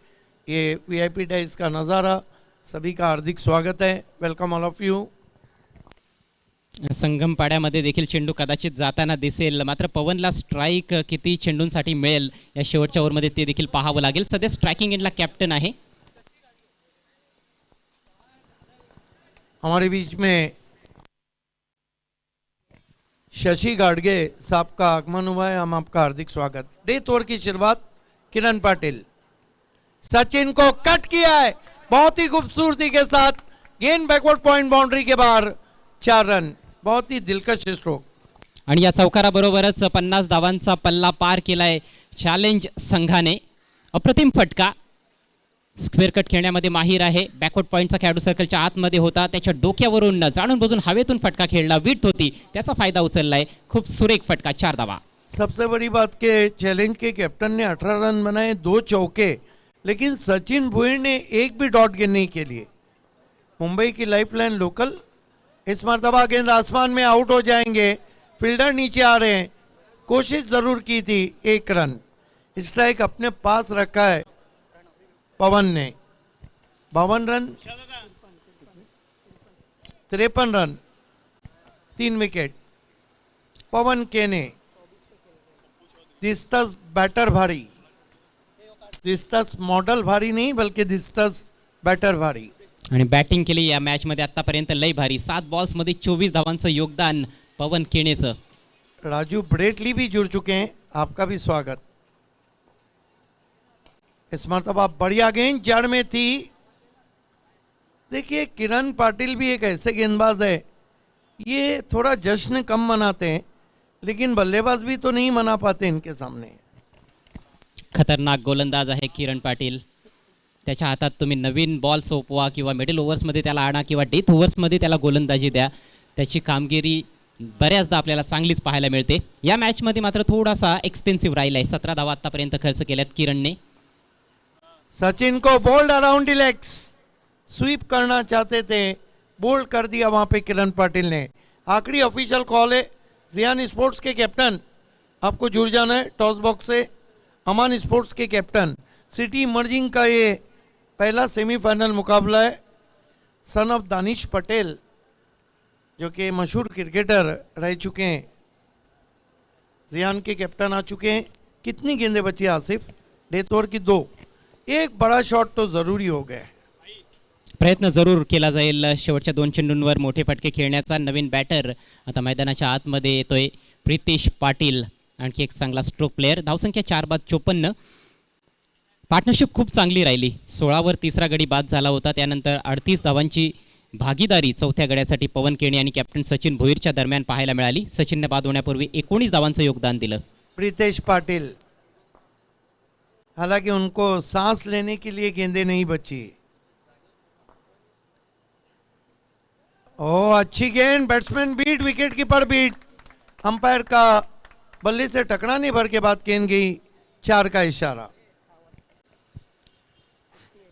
[SPEAKER 2] ये VIP डाइस का नज़ारा. सभी का हार्दिक स्वागत है. Welcome all of you.
[SPEAKER 1] Sangam पाड्यामध्ये देखील चेंडू कदाचित जाताना दिसेल, मात्र पवनला स्ट्राईक किती चेंडूंसाठी मिळेल या शेवटच्या ओव्हरमध्ये ते देखील पाहावं लागेल. सध्या स्ट्रायकिंग एंडला कॅप्टन आहे.
[SPEAKER 2] हमारे बीच में शशि गाडगे साहब का आगमन हुआ है. हम आपका हार्दिक स्वागत. डेथ ओवर की शुरुआत किरण पाटिल. सचिन को कट किया है बहुत ही खूबसूरती के साथ. गेंद बैकवर्ड पॉइंट बाउंड्री के बाहर. 4 रन. बहुत ही दिलकश स्ट्रोक.
[SPEAKER 1] आणि या चौकाराबरोबरच 50 धावांचा पल्ला पार केलाय चॅलेंज संघाने. अप्रतिम फटका. स्क्वेअर कट खेळण्यामध्ये माहीर आहे. बॅकवर्ड पॉईंटचा खेळाडू सर्कलच्या आतमध्ये होता, त्याच्या डोक्यावरून जाणून बुजून हवेतून फटका खेळला. विड्थ होती, त्याचा फायदा उचललाय. खूप सुरेख फटका. 4 धावा.
[SPEAKER 2] सबसे बड़ी बात के चैलेंज के कैप्टन ने 18 रन बनाए, 2 चौके, लेकिन सचिन भुईर ने एक भी डॉट गेंद नहीं के लिए. मुंबई की लाइफलाइन लोकल. इस मरतबा गेंद आसमान में आउट हो जाएंगे. फील्डर नीचे आ रहे हैं. कोशिश जरूर की थी. 1 रन. स्ट्राइक अपने पास रखा है पवन ने. 52 रन, 53 रन, 3 विकेट. पवन केने दिसतस बॅटर भारी. दिसतस मॉडल भारी नहीं बल्कि दिसतस बॅटर भारी.
[SPEAKER 1] आणि बॅटिंग केली या मॅचमध्ये आतापर्यंत लई भारी. 7 बॉल्समध्ये 24 धावांचं योगदान पवन केनेचं.
[SPEAKER 2] राजू ब्रेटली भी जुड़ चुके हैं. आपका भी स्वागत. इस मरतबा बढ़िया गेंद जड़ में थी. देखिए किरण पाटिल भी एक ऐसे गेंदबाज है, ये थोड़ा जश्न कम मनाते हैं, लेकिन बल्लेबाज भी तो नहीं मना पाते इनके सामने.
[SPEAKER 1] खतरनाक गोलंदाज आहे किरण पाटील. त्याच्या हातात तुम्ही नवीन बॉल सोपवा किंवा मिडल ओव्हर्समध्ये त्याला आणा किंवा डेथ ओव्हर्समध्ये त्याला गोलंदाजी द्या, त्याची कामगिरी बऱ्याचदा आपल्याला चांगलीच पाहायला मिळते. या मॅचमध्ये मात्र थोडासा एक्सपेन्सिव्ह राहिला आहे. 17 धावा आतापर्यंत खर्च केल्यात किरणने.
[SPEAKER 2] सचिन को bowled around the legs. Sweep करना चाहते थे, बोल्ड कर दिया वहाँ पे किरण पाटिल ने. आखिरी ऑफिशियल कॉल है. जियान स्पोर्ट्स के कैप्टन आपको जुड़ जाना है टॉस बॉक्स से. अमान स्पोर्ट्स के कैप्टन. सिटी मर्जिंग का ये पहला सेमीफाइनल मुकाबला है. सन ऑफ दानिश पटेल जो कि मशहूर क्रिकेटर रह चुके हैं, जियान के कैप्टन आ चुके हैं. कितनी गेंदें बची आसिफ? डेथ ओवर की 2. एक बड़ा शॉट तो ज़रूरी हो गया.
[SPEAKER 1] प्रयत्न जरूर केला जाईल शेवटच्या 2 चेंडूंवर मोठे फटके खेळण्याचा. नवीन बॅटर आता मैदानाच्या आतमध्ये येतोय प्रितेश पाटील. आणखी एक चांगला स्ट्रोक प्लेयर. धावसंख्या 4 बाद 54. पार्टनरशिप खूप चांगली राहिली. 16वर तिसरा गडी बाद झाला होता. त्यानंतर 38 धावांची भागीदारी चौथ्या गड्यासाठी पवन केने आणि कॅप्टन सचिन भोईरच्या दरम्यान पाहायला मिळाली. सचिनने बाद होण्यापूर्वी 19 धावांचं योगदान दिलं.
[SPEAKER 2] प्रितेश पाटिल, हालांकि उनको सांस लेने के लिए गेंदें नहीं बची. ओ अच्छी गेंद. Batsman beat, wicket keeper beat. Umpire का बल्ले से टकराने भर के बाद गेंद गई 4 का इशारा.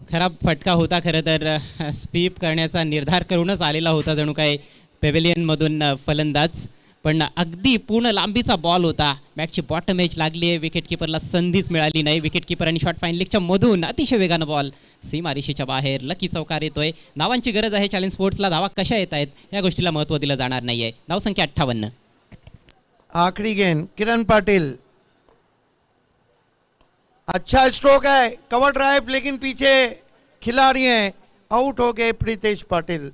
[SPEAKER 1] खराब फटका होता. खरं तर स्वीप करण्याचा निर्धार करूनच आलेला होता जणू काय पेव्हिलियनमधून फलंदाज, पण अगदी पूर्ण लांबीचा बॉल होता. बॅटची बॉटम एज लागली आहे. विकेटकीपरला संधीच मिळाली नाही. विकेटकीपर आणि शॉर्ट फाईन लेगच्या मधून अतिशय वेगानं बॉल सीमारेषेच्या बाहेर. लकी चौकार येतोय. धावांची गरज आहे चॅलेंज स्पोर्ट्सला. धावा कशा येत आहेत या गोष्टीला महत्त्व दिलं जाणार नाही आहे. धावसंख्या 58.
[SPEAKER 2] आखिरी गेंद किरण पाटिल. अच्छा स्ट्रोक है, कवर ड्राइव, लेकिन पीछे खिलाड़ी हैं. आउट हो गए प्रितेश पाटिल.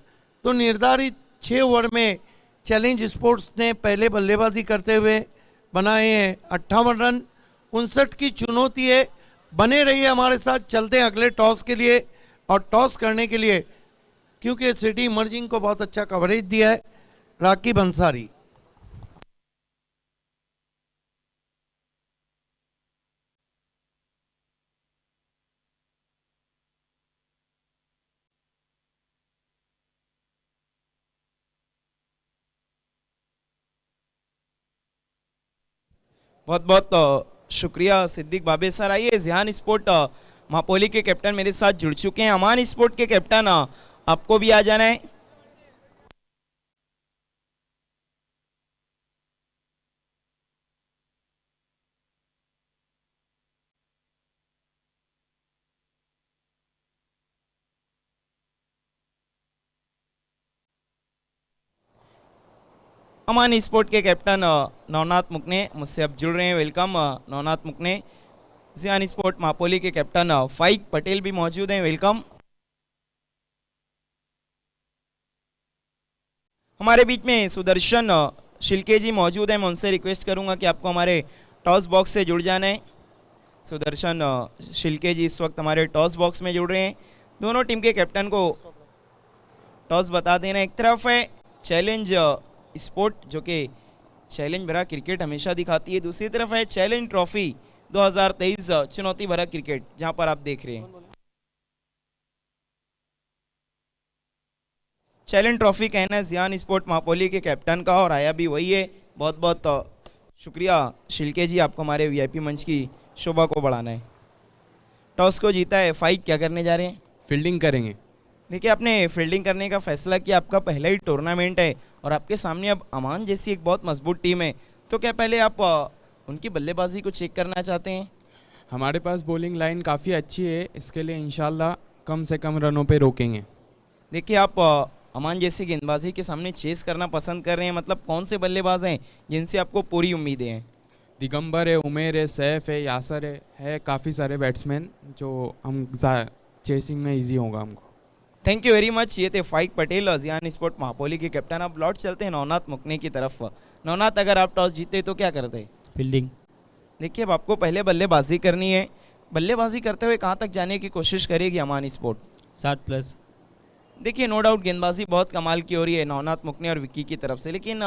[SPEAKER 2] तो निर्धारित 6 ओवर में चैलेंज स्पोर्ट्स ने पहले बल्लेबाजी करते हुए बनाए हैं 58 रन. 59 की चुनौती है. बने रहिए हमारे साथ। चलते हैं अगले टॉस के लिए, और टॉस करने के लिए क्योंकि सिटी इमर्जिंग को बहुत अच्छा कवरेज दिया है, राकिब अंसारी।
[SPEAKER 3] बहुत बहुत शुक्रिया सिद्दीक बाबे सर। आइए जिहान स्पोर्ट मापोली के कैप्टन मेरे साथ जुड़ चुके हैं। अमान स्पोर्ट के कैप्टन आपको भी आ जाना है। अमान स्पोर्ट के कैप्टन नवनाथ मुकने मुझसे अब जुड़ रहे हैं। वेलकम नवनाथ मुकने। जिहान स्पोर्ट मापोली के कैप्टन फाइक पटेल भी मौजूद हैं। वेलकम। हमारे बीच में सुदर्शन शिल्के जी मौजूद हैं। मैं उनसे रिक्वेस्ट करूंगा कि आपको हमारे टॉस बॉक्स से जुड़ जाना है। सुदर्शन शिल्के जी इस वक्त हमारे टॉस बॉक्स में जुड़ रहे हैं। दोनों टीम के कैप्टन को टॉस बता देना। एक तरफ है चैलेंज स्पोर्ट जो कि चैलेंज भरा क्रिकेट हमेशा दिखाती है, दूसरी तरफ है चैलेंज ट्रॉफी 2023 चुनौती भरा क्रिकेट, जहां पर आप देख रहे हैं चैलेंज ट्रॉफी कहना है जिहान स्पोर्ट मापोली के कैप्टन का, और आया भी वही है। बहुत बहुत शुक्रिया शिल्के जी, आपको हमारे वीआईपी मंच की शोभा को बढ़ाना है। टॉस को जीता है फाइक, क्या करने जा रहे हैं?
[SPEAKER 4] फील्डिंग करेंगे।
[SPEAKER 3] देखिए आपने फील्डिंग करने का फैसला किया, आपका पहला ही टूर्नामेंट है और आपके सामने अब अमान जैसी एक बहुत मजबूत टीम है, तो क्या पहले आप उनकी बल्लेबाजी को चेक करना चाहते हैं?
[SPEAKER 4] हमारे पास बॉलिंग लाइन काफ़ी अच्छी है, इसके लिए इंशाल्लाह कम से कम रनों पे रोकेंगे।
[SPEAKER 3] देखिए आप अमान जैसी गेंदबाजी के सामने चेस करना पसंद कर रहे हैं, मतलब कौन से बल्लेबाज हैं जिनसे आपको पूरी उम्मीदें हैं?
[SPEAKER 4] दिगंबर है, उमेर है, सैफ है, यासर है काफ़ी सारे बैट्समैन जो हम चेसिंग में इजी होगा हमको।
[SPEAKER 3] Thank you very much. ये थे फाइक पटेल जिहान स्पोर्ट मापोली के कैप्टन। अब लौट चलते हैं नवनाथ मुकने की तरफ। नवनाथ, अगर आप टॉस जीते तो क्या करते?
[SPEAKER 1] फील्डिंग।
[SPEAKER 3] देखिए अब आपको पहले बल्लेबाजी करनी है। बल्लेबाजी करते हुए कहाँ तक जाने की कोशिश करेगी अमान स्पोर्ट?
[SPEAKER 1] 60+।
[SPEAKER 3] देखिए नो डाउट गेंदबाजी बहुत कमाल की हो रही है नवनाथ मुकने और विक्की की तरफ से, लेकिन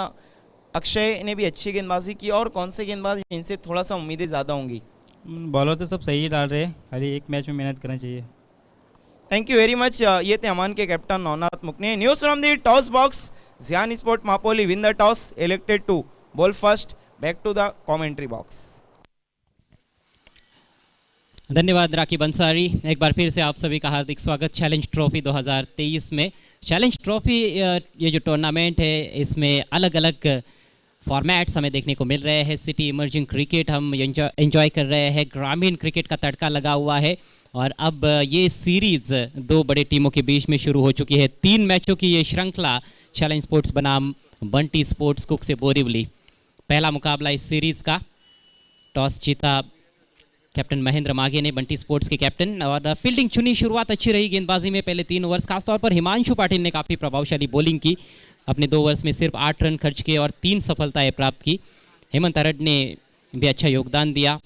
[SPEAKER 3] अक्षय ने भी अच्छी गेंदबाजी की। और कौन से गेंदबाज इनसे थोड़ा सा उम्मीदें ज़्यादा होंगी?
[SPEAKER 5] बॉलर तो सब सही डाल रहे हैं, खाली एक मैच में मेहनत करना चाहिए।
[SPEAKER 3] Thank you very much. ये थे अमान के कैप्टन नवनाथ मुकने। News from the toss box. Jihan sport Mapoli win the toss, elected to bowl first. Back to the commentary box.
[SPEAKER 1] धन्यवाद राकिब अंसारी। एक बार फिर से आप सभी का हार्दिक स्वागत चैलेंज ट्रॉफी 2023 में। चैलेंज ट्रॉफी ये जो टूर्नामेंट है इसमें अलग अलग फॉर्मेट्स हमें देखने को मिल रहे हैं। सिटी इमर्जिंग क्रिकेट हम एंजॉय कर रहे हैं, ग्रामीण क्रिकेट का तड़का लगा हुआ है, और अब ये सीरीज़ दो बड़े टीमों के बीच में शुरू हो चुकी है। 3 मैचों की ये श्रृंखला चैलेंज स्पोर्ट्स बनाम बंटी स्पोर्ट्स कुक से बोरीवली। पहला मुकाबला इस सीरीज़ का। टॉस जीता कैप्टन महेंद्र माघे ने, बंटी स्पोर्ट्स के कैप्टन, और फील्डिंग चुनी। शुरुआत अच्छी रही गेंदबाजी में। पहले 3 ओवर्स खासतौर पर हिमांशु पाटिल ने काफ़ी प्रभावशाली बॉलिंग की। अपने 2 ओवर्स में सिर्फ 8 रन खर्च किए और 3 सफलताएं प्राप्त की। हेमंत अरड ने भी अच्छा योगदान दिया।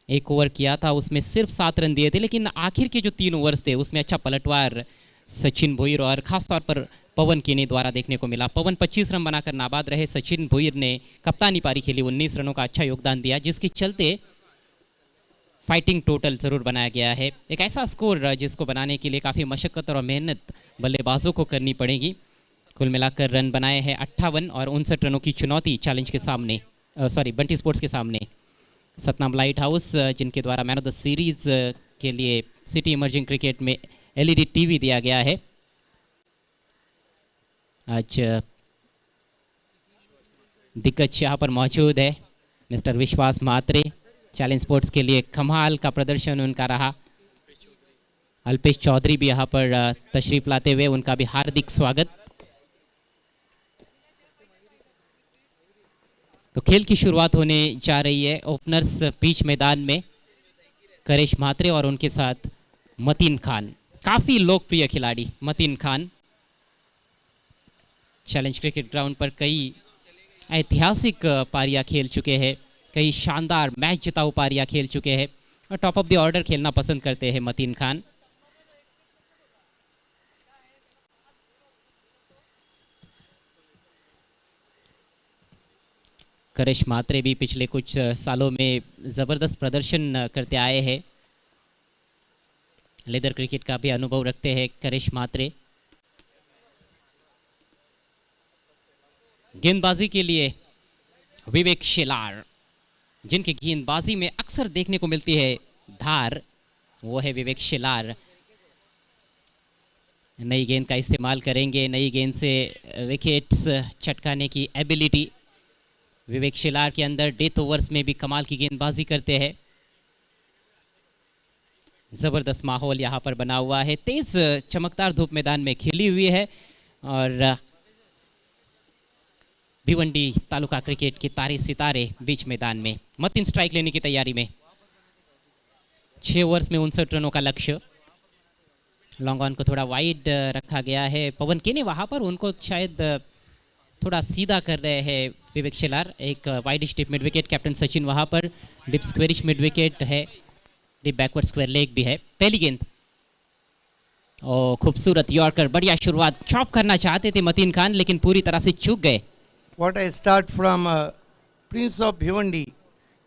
[SPEAKER 1] 1 ओवर किया था, उसमें सिर्फ 7 रन दिए थे, लेकिन आखिर के जो 3 ओवर्स थे उसमें अच्छा पलटवार सचिन भोईर और खासतौर पर पवन केनी द्वारा देखने को मिला। पवन 25 रन बनाकर नाबाद रहे। सचिन भोईर ने कप्तानी पारी खेली, 19 रनों का अच्छा योगदान दिया, जिसके चलते फाइटिंग टोटल ज़रूर बनाया गया है। एक ऐसा स्कोर जिसको बनाने के लिए काफ़ी मशक्क़त और मेहनत बल्लेबाजों को करनी पड़ेगी। कुल मिलाकर रन बनाए हैं 58 और 59 रनों की चुनौती चैलेंज के सामने, बंटी स्पोर्ट्स के सामने। सतनाम लाइट हाउस जिनके द्वारा मैन ऑफ द सीरीज़ के लिए सिटी इमर्जिंग क्रिकेट में LED टीवी दिया गया है। आज दिग्गज यहाँ पर मौजूद है मिस्टर विश्वास म्हात्रे। चैलेंज स्पोर्ट्स के लिए कमाल का प्रदर्शन उनका रहा। अल्पेश चौधरी भी यहाँ पर तशरीफ लाते हुए, उनका भी हार्दिक स्वागत। तो खेल की शुरुआत होने जा रही है। ओपनर्स पिच मैदान में करेश म्हात्रे और उनके साथ मतीन खान, काफ़ी लोकप्रिय खिलाड़ी Matin Khan. Challenge cricket ground पर कई ऐतिहासिक पारियां खेल चुके हैं, कई शानदार मैच जिताऊ पारियां खेल चुके हैं, और टॉप ऑफ द ऑर्डर खेलना पसंद करते हैं मतीन खान। करिश मात्रे भी पिछले कुछ सालों में ज़बरदस्त प्रदर्शन करते आए हैं। लेदर क्रिकेट का भी अनुभव रखते हैं करिश मात्रे। गेंदबाजी के लिए विवेक शेलार, जिनकी गेंदबाजी में अक्सर देखने को मिलती है धार, वो है विवेक शेलार। नई गेंद का इस्तेमाल करेंगे, नई गेंद से विकेट्स चटकाने की एबिलिटी विवेक शेलार के अंदर। डेथ ओवर्स में भी कमाल की गेंदबाजी करते हैं। ज़बरदस्त माहौल यहाँ पर बना हुआ है, तेज़ चमकदार धूप मैदान में खिली हुई है और भिवंडी तालुका क्रिकेट के तारे सितारे बीच मैदान में। मतीन स्ट्राइक लेने की तैयारी में। 6 ओवर्स में 59 रनों का लक्ष्य। लॉन्ग ऑन को थोड़ा वाइड रखा गया है। पवन के ने वहाँ पर उनको शायद थोड़ा सीधा कर रहे हैं विवेक शेलार। एक wide deep mid wicket, captain Sachin वहाँ पर। डिप स्क्वेरिश मिड विकेट है, डिप बैकवर्ड स्क्वायर लेग भी है। पहली गेंद और खूबसूरत यॉर्कर, बढ़िया शुरुआत। चॉप करना चाहते थे मतीन खान लेकिन पूरी तरह से चूक गए।
[SPEAKER 2] What I start from Prince of Bhiwandi,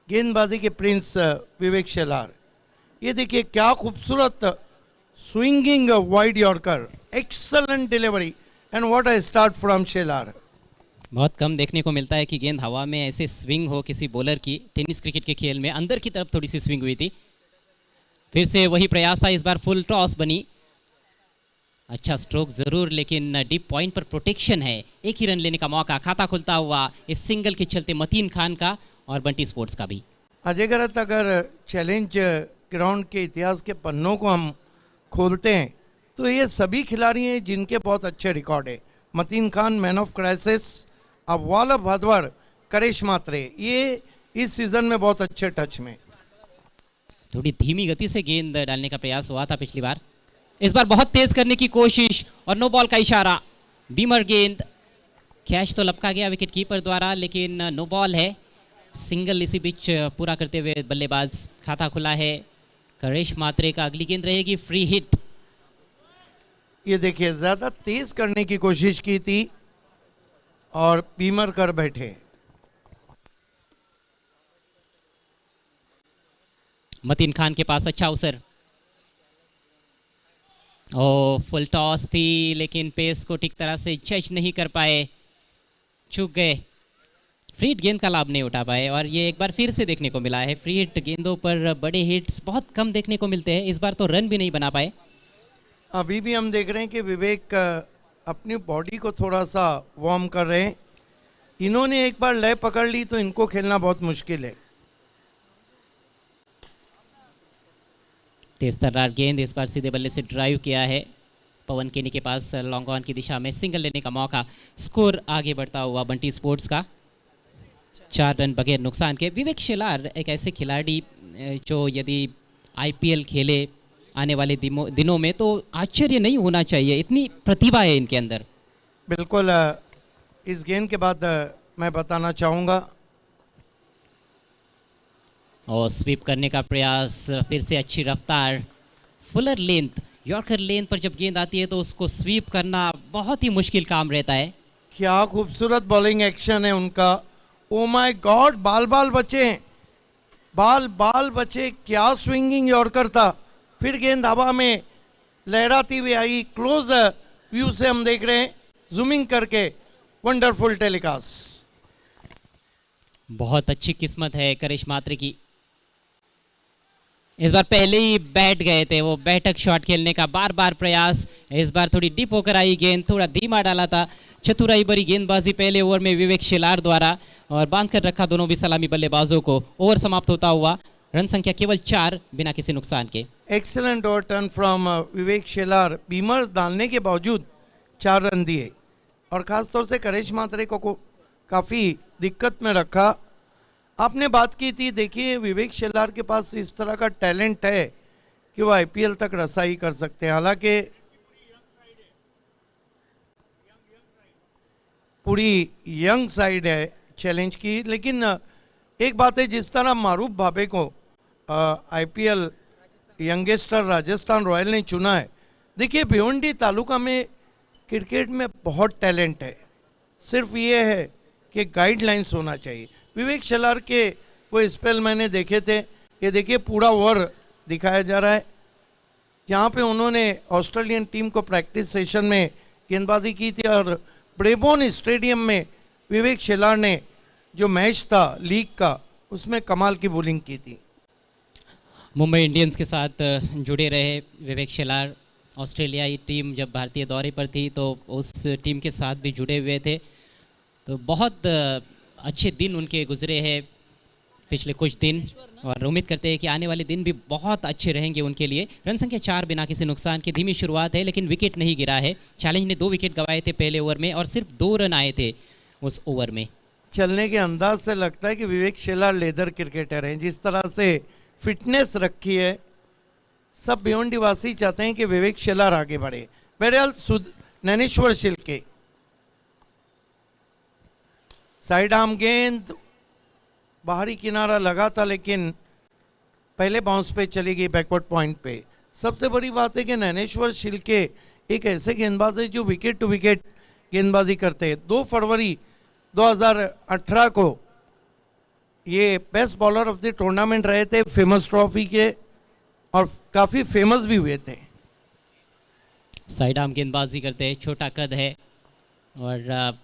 [SPEAKER 2] गेंदबाजी के प्रिंस विवेक शेलार। ये देखिए क्या खूबसूरत swinging wide yorker, excellent delivery and what I start from Shelar.
[SPEAKER 1] बहुत कम देखने को मिलता है कि गेंद हवा में ऐसे स्विंग हो किसी बॉलर की। टेनिस क्रिकेट के खेल में अंदर की तरफ थोड़ी सी स्विंग हुई थी। फिर से वही प्रयास था, इस बार फुल टॉस बनी। अच्छा स्ट्रोक जरूर लेकिन डीप पॉइंट पर प्रोटेक्शन है। एक ही रन लेने का मौका, खाता खुलता हुआ इस सिंगल के चलते मतीन खान का और बंटी स्पोर्ट्स का भी।
[SPEAKER 2] अजय गरत, अगर चैलेंज ग्राउंड के इतिहास के पन्नों को हम खोलते हैं तो ये सभी खिलाड़ी हैं जिनके बहुत अच्छे रिकॉर्ड है। Mateen Khan man of crisis, Awwal Bhadwar, Karish Mhatre, ये इस सीजन में बहुत अच्छे टच में।
[SPEAKER 1] थोड़ी धीमी गति से गेंद डालने का प्रयास हुआ था पिछली बार, इस बार बहुत तेज करने की कोशिश और नो बॉल का इशारा। बीमर गेंद, कैच तो लपका गया विकेट कीपर द्वारा लेकिन नो बॉल है। सिंगल इसी बीच पूरा करते हुए बल्लेबाज, खाता खुला है करिश मात्रे का। अगली गेंद रहेगी फ्री हिट।
[SPEAKER 2] ये देखिए ज़्यादा तेज करने की कोशिश की थी और बीमर कर बैठे।
[SPEAKER 1] मतीन खान के पास अच्छा अवसर, ओ फुल टॉस थी लेकिन पेस को ठीक तरह से जज नहीं कर पाए, चूक गए। फ्री हिट गेंद का लाभ नहीं उठा पाए और ये एक बार फिर से देखने को मिला है। फ्री हिट गेंदों पर बड़े हिट्स बहुत कम देखने को मिलते हैं, इस बार तो रन भी नहीं बना पाए।
[SPEAKER 2] अभी भी हम देख रहे हैं कि विवेक अपनी बॉडी को थोड़ा सा वार्म कर रहे हैं। इन्होंने एक बार लय पकड़ ली तो इनको खेलना बहुत मुश्किल है।
[SPEAKER 1] तेज तर्रार गेंद, इस बार सीधे बल्ले से ड्राइव किया है। पवन केनी के पास लॉन्ग ऑन की दिशा में सिंगल लेने का मौका। स्कोर आगे बढ़ता हुआ बंटी स्पोर्ट्स का 4 रन बगैर नुकसान के। विवेक शेलार एक ऐसे खिलाड़ी जो यदि आईपीएल खेले आने वाले दिनों में तो आश्चर्य नहीं होना चाहिए, इतनी प्रतिभा है इनके अंदर।
[SPEAKER 2] बिल्कुल। इस गेंद के बाद मैं बताना चाहूँगा,
[SPEAKER 1] और स्वीप करने का प्रयास, फिर से अच्छी रफ्तार, फुलर लेंथ, यॉर्कर लेंथ पर जब गेंद आती है तो उसको स्वीप करना बहुत ही मुश्किल काम रहता है।
[SPEAKER 2] क्या खूबसूरत बॉलिंग एक्शन है उनका। ओ माय गॉड, बाल बाल बचे हैं, बाल बाल बचे। क्या स्विंगिंग यॉर्कर था। फिर गेंद हवा में लहराती हुई आई। क्लोज व्यू से हम देख रहे हैं, जूमिंग करके। Wonderful telecast.
[SPEAKER 1] बहुत अच्छी किस्मत है करिश मात्रे की। इस बार पहले ही बैठ गए थे, वो बैठक शॉट खेलने का बार बार प्रयास। इस बार थोड़ी डीप होकर आई गेंद, थोड़ा धीमा डाला था। चतुराई भरी गेंदबाजी पहले ओवर में विवेक शेलार द्वारा, और बांध कर रखा दोनों भी सलामी बल्लेबाजों को। ओवर समाप्त होता हुआ रन संख्या केवल 4 बिना किसी नुकसान के।
[SPEAKER 2] Excellent over turn from Vivek Shelar. Beamer डालने के बावजूद 4 रन दिए और ख़ासतौर से करिश मात्रे को काफ़ी दिक्कत में रखा। आपने बात की थी, देखिए विवेक शेलार के पास इस तरह का टैलेंट है कि वो आईपीएल तक रसाई कर सकते हैं। हालांकि पूरी यंग साइड है चैलेंज की, लेकिन एक बात है, जिस तरह मारूफ भावे को आईपीएल यंगस्टर राजस्थान रॉयल ने चुना है। देखिए भिवंडी तालुका में क्रिकेट में बहुत टैलेंट है, सिर्फ ये है कि गाइडलाइंस होना चाहिए। विवेक शेलार के वो स्पेल मैंने देखे थे, ये देखिए पूरा ओवर दिखाया जा रहा है जहाँ पे उन्होंने ऑस्ट्रेलियन टीम को प्रैक्टिस सेशन में गेंदबाजी की थी और ब्रेबोर्न स्टेडियम में विवेक शेलार ने जो मैच था लीग का उसमें कमाल की बॉलिंग की थी।
[SPEAKER 1] मुंबई इंडियंस के साथ जुड़े रहे विवेक शेलार। ऑस्ट्रेलियाई टीम जब भारतीय दौरे पर थी तो उस टीम के साथ भी जुड़े हुए थे, तो बहुत अच्छे दिन उनके गुजरे हैं पिछले कुछ दिन, और उम्मीद करते हैं कि आने वाले दिन भी बहुत अच्छे रहेंगे उनके लिए। रन संख्या 4 बिना किसी नुकसान की धीमी शुरुआत है, लेकिन विकेट नहीं गिरा है। चैलेंज ने 2 विकेट गंवाए थे पहले ओवर में और सिर्फ 2 रन आए थे उस ओवर में।
[SPEAKER 2] चलने के अंदाज से लगता है कि विवेक शेलार लेदर क्रिकेटर हैं, जिस तरह से फिटनेस रखी है। सब भिवंडी वासी चाहते हैं कि विवेक शेलार आगे बढ़े। बहरहाल नैनेश्वर शिल्के साइड आर्म गेंद, बाहरी किनारा लगा था लेकिन पहले बाउंस पे चली गई बैकवर्ड पॉइंट पे। सबसे बड़ी बात है कि नैनेश्वर शिल्के एक ऐसे गेंदबाज है जो विकेट टू विकेट गेंदबाजी करते हैं। 2 फरवरी 2018 को ये best bowler of the tournament रहे थे फेमस ट्रॉफी के, और काफ़ी फेमस भी हुए थे।
[SPEAKER 1] साइड आर्म गेंदबाजी करते हैं, छोटा कद है और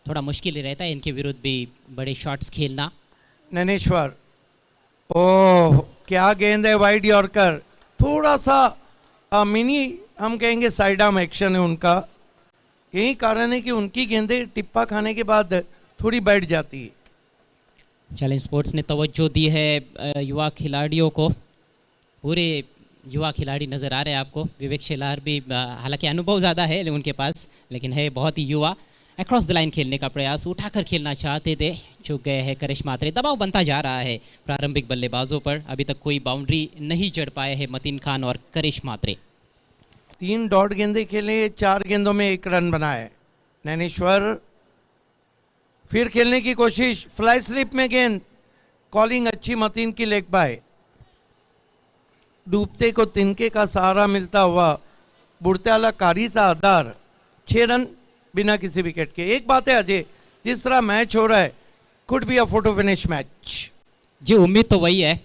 [SPEAKER 1] थोड़ा मुश्किल ही रहता है इनके विरुद्ध भी बड़े शॉट्स खेलना।
[SPEAKER 2] नैनेश्वर, ओह क्या गेंद है, वाइड यॉर्कर। थोड़ा सा मिनी हम कहेंगे साइड आर्म एक्शन है उनका। यही कारण है कि उनकी गेंदें टिप्पा खाने के बाद थोड़ी बैठ जाती है।
[SPEAKER 1] चैलेंज स्पोर्ट्स ने तवज्जो दी है युवा खिलाड़ियों को। पूरे युवा खिलाड़ी नज़र आ रहे हैं आपको। विवेक शेलार भी हालांकि अनुभव ज़्यादा है उनके पास, लेकिन है बहुत ही युवा। अक्रॉस द लाइन खेलने का प्रयास, उठाकर खेलना चाहते थे, चूक गए हैं करिश मात्रे। दबाव बनता जा रहा है प्रारंभिक बल्लेबाजों पर। अभी तक कोई बाउंड्री नहीं जड़ पाए हैं मतीन खान और करिश मात्रे।
[SPEAKER 2] 3 डॉट गेंदें खेले, 4 गेंदों में 1 रन बनाए। नैनेश्वर फिर खेलने की कोशिश, फ्लाई स्लिप में गेंद, कॉलिंग अच्छी मतीन की लेग बाय। डूबते को तिनके का सहारा मिलता हुआ बुढ़ते वाला कारी सा आधार। 6 रन बिना किसी विकेट के। एक बात है अजय, जिस तरह मैच हो रहा है could be a photo finish match.
[SPEAKER 1] जी उम्मीद तो वही है।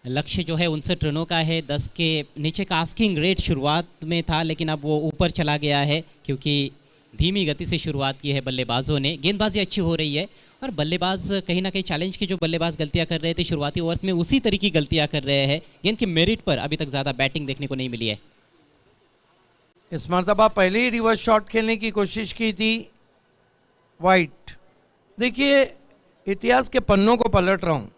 [SPEAKER 1] लक्ष्य जो है 59 रनों का है। 10 के नीचे का आस्किंग रेट शुरुआत में था, लेकिन अब वो ऊपर चला गया है क्योंकि धीमी गति से शुरुआत की है बल्लेबाजों ने। गेंदबाजी अच्छी हो रही है और बल्लेबाज कहीं ना कहीं चैलेंज के जो बल्लेबाज गलतियां कर रहे थे शुरुआती ओवर्स में, उसी तरह की गलतियां कर रहे हैं। गेंद के मेरिट पर अभी तक ज़्यादा बैटिंग देखने को नहीं मिली है।
[SPEAKER 2] इस मरतबा पहले ही रिवर्स शॉट खेलने की कोशिश की थी वाइट। देखिए इतिहास के पन्नों को पलट रहा हूँ।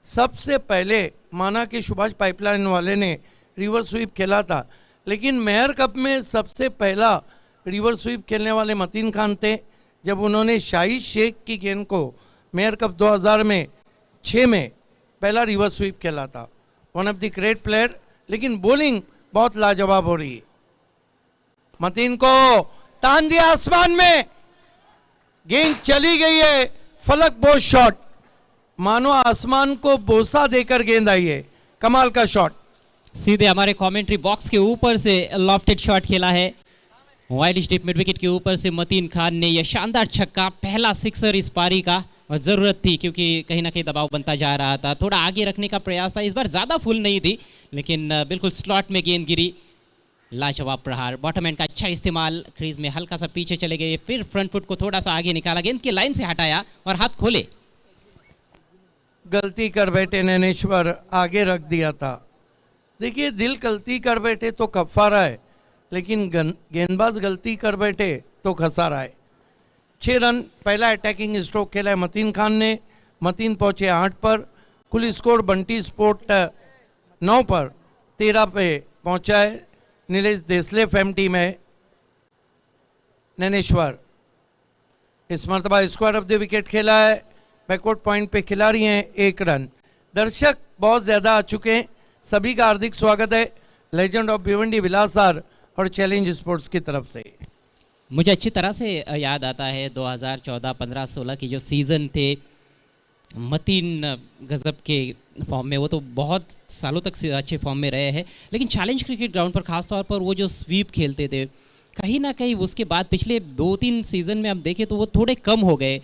[SPEAKER 2] सबसे पहले माना कि सुभाष पाइपलाइन वाले ने रिवर्स स्वीप खेला था, लेकिन मेयर कप में सबसे पहला रिवर्स स्वीप खेलने वाले मतीन खान थे, जब उन्होंने शाहिद शेख की गेंद को मेयर कप 2006 में पहला रिवर्स स्वीप खेला था। One of the great player, लेकिन बॉलिंग बहुत लाजवाब हो रही है। मतीन को तान दिया आसमान में, गेंद चली गई है, फलक बोस शॉट, मानो आसमान को बोसा देकर गेंद आई है। कमाल का शॉट,
[SPEAKER 1] सीधे हमारे कमेंट्री बॉक्स के ऊपर से लॉफ्टेड शॉट खेला है। वाइड स्टिप मिड विकेट के ऊपर से मतीन खान ने यह शानदार छक्का, पहला सिक्सर इस पारी का, और ज़रूरत थी क्योंकि कहीं ना कहीं दबाव बनता जा रहा था। थोड़ा आगे रखने का प्रयास था, इस बार ज़्यादा फुल नहीं थी, लेकिन बिल्कुल स्लॉट में गेंद गिरी। लाजवाब प्रहार, बॉटम एंड का अच्छा इस्तेमाल। क्रीज में हल्का सा पीछे चले गए, फिर फ्रंट फुट को थोड़ा सा आगे निकाला, गेंद की लाइन से हटाया और हाथ खोले।
[SPEAKER 2] गलती कर बैठे नैनेश्वर, आगे रख दिया था। देखिए दिल गलती कर बैठे तो कफारा है, लेकिन गेंदबाज गलती कर बैठे तो खसारा है। 6 रन पहला अटैकिंग स्ट्रोक खेला है मतीन खान ने। मतीन पहुंचे 8 पर। कुल स्कोर बंटी स्पोर्ट 9 पर 13 पे पहुंचा है। नीलेश देसले फैम टीम है। नैनेश्वर इस मरतबा स्क्वायर ऑफ द विकेट खेला है। बैकवर्ड पॉइंट पे खिलाड़ी हैं, 1 रन। दर्शक बहुत ज़्यादा आ चुके हैं, सभी का हार्दिक स्वागत है लेजेंड ऑफ भिवंडी विलासार और चैलेंज स्पोर्ट्स की तरफ से।
[SPEAKER 1] मुझे अच्छी तरह से याद आता है 2014, 15, 16 की जो सीज़न थे, मतीन गजब के फॉर्म में, वो तो बहुत सालों तक से अच्छे फॉर्म में रहे हैं, लेकिन चैलेंज क्रिकेट ग्राउंड पर खासतौर पर वो जो स्वीप खेलते थे, कहीं ना कहीं उसके बाद पिछले 2-3 सीज़न में हम देखें तो वो थोड़े कम हो गए।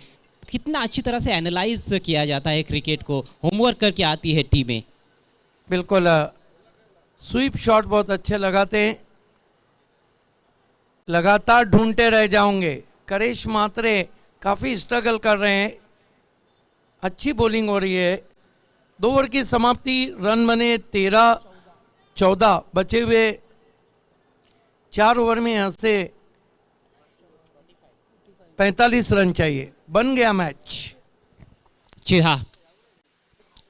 [SPEAKER 1] कितना अच्छी तरह से एनालाइज किया जाता है क्रिकेट को, होमवर्क करके आती है टीमें।
[SPEAKER 2] बिल्कुल, स्वीप शॉट बहुत अच्छे लगाते हैं, लगातार ढूंढते रह जाओगे। करेश मात्रे काफ़ी स्ट्रगल कर रहे हैं, अच्छी बॉलिंग हो रही है। 2 ओवर की समाप्ति, रन बने 13-14, बचे हुए 4 ओवर में यहाँ से 45 रन चाहिए, बन गया मैच।
[SPEAKER 1] जी हाँ,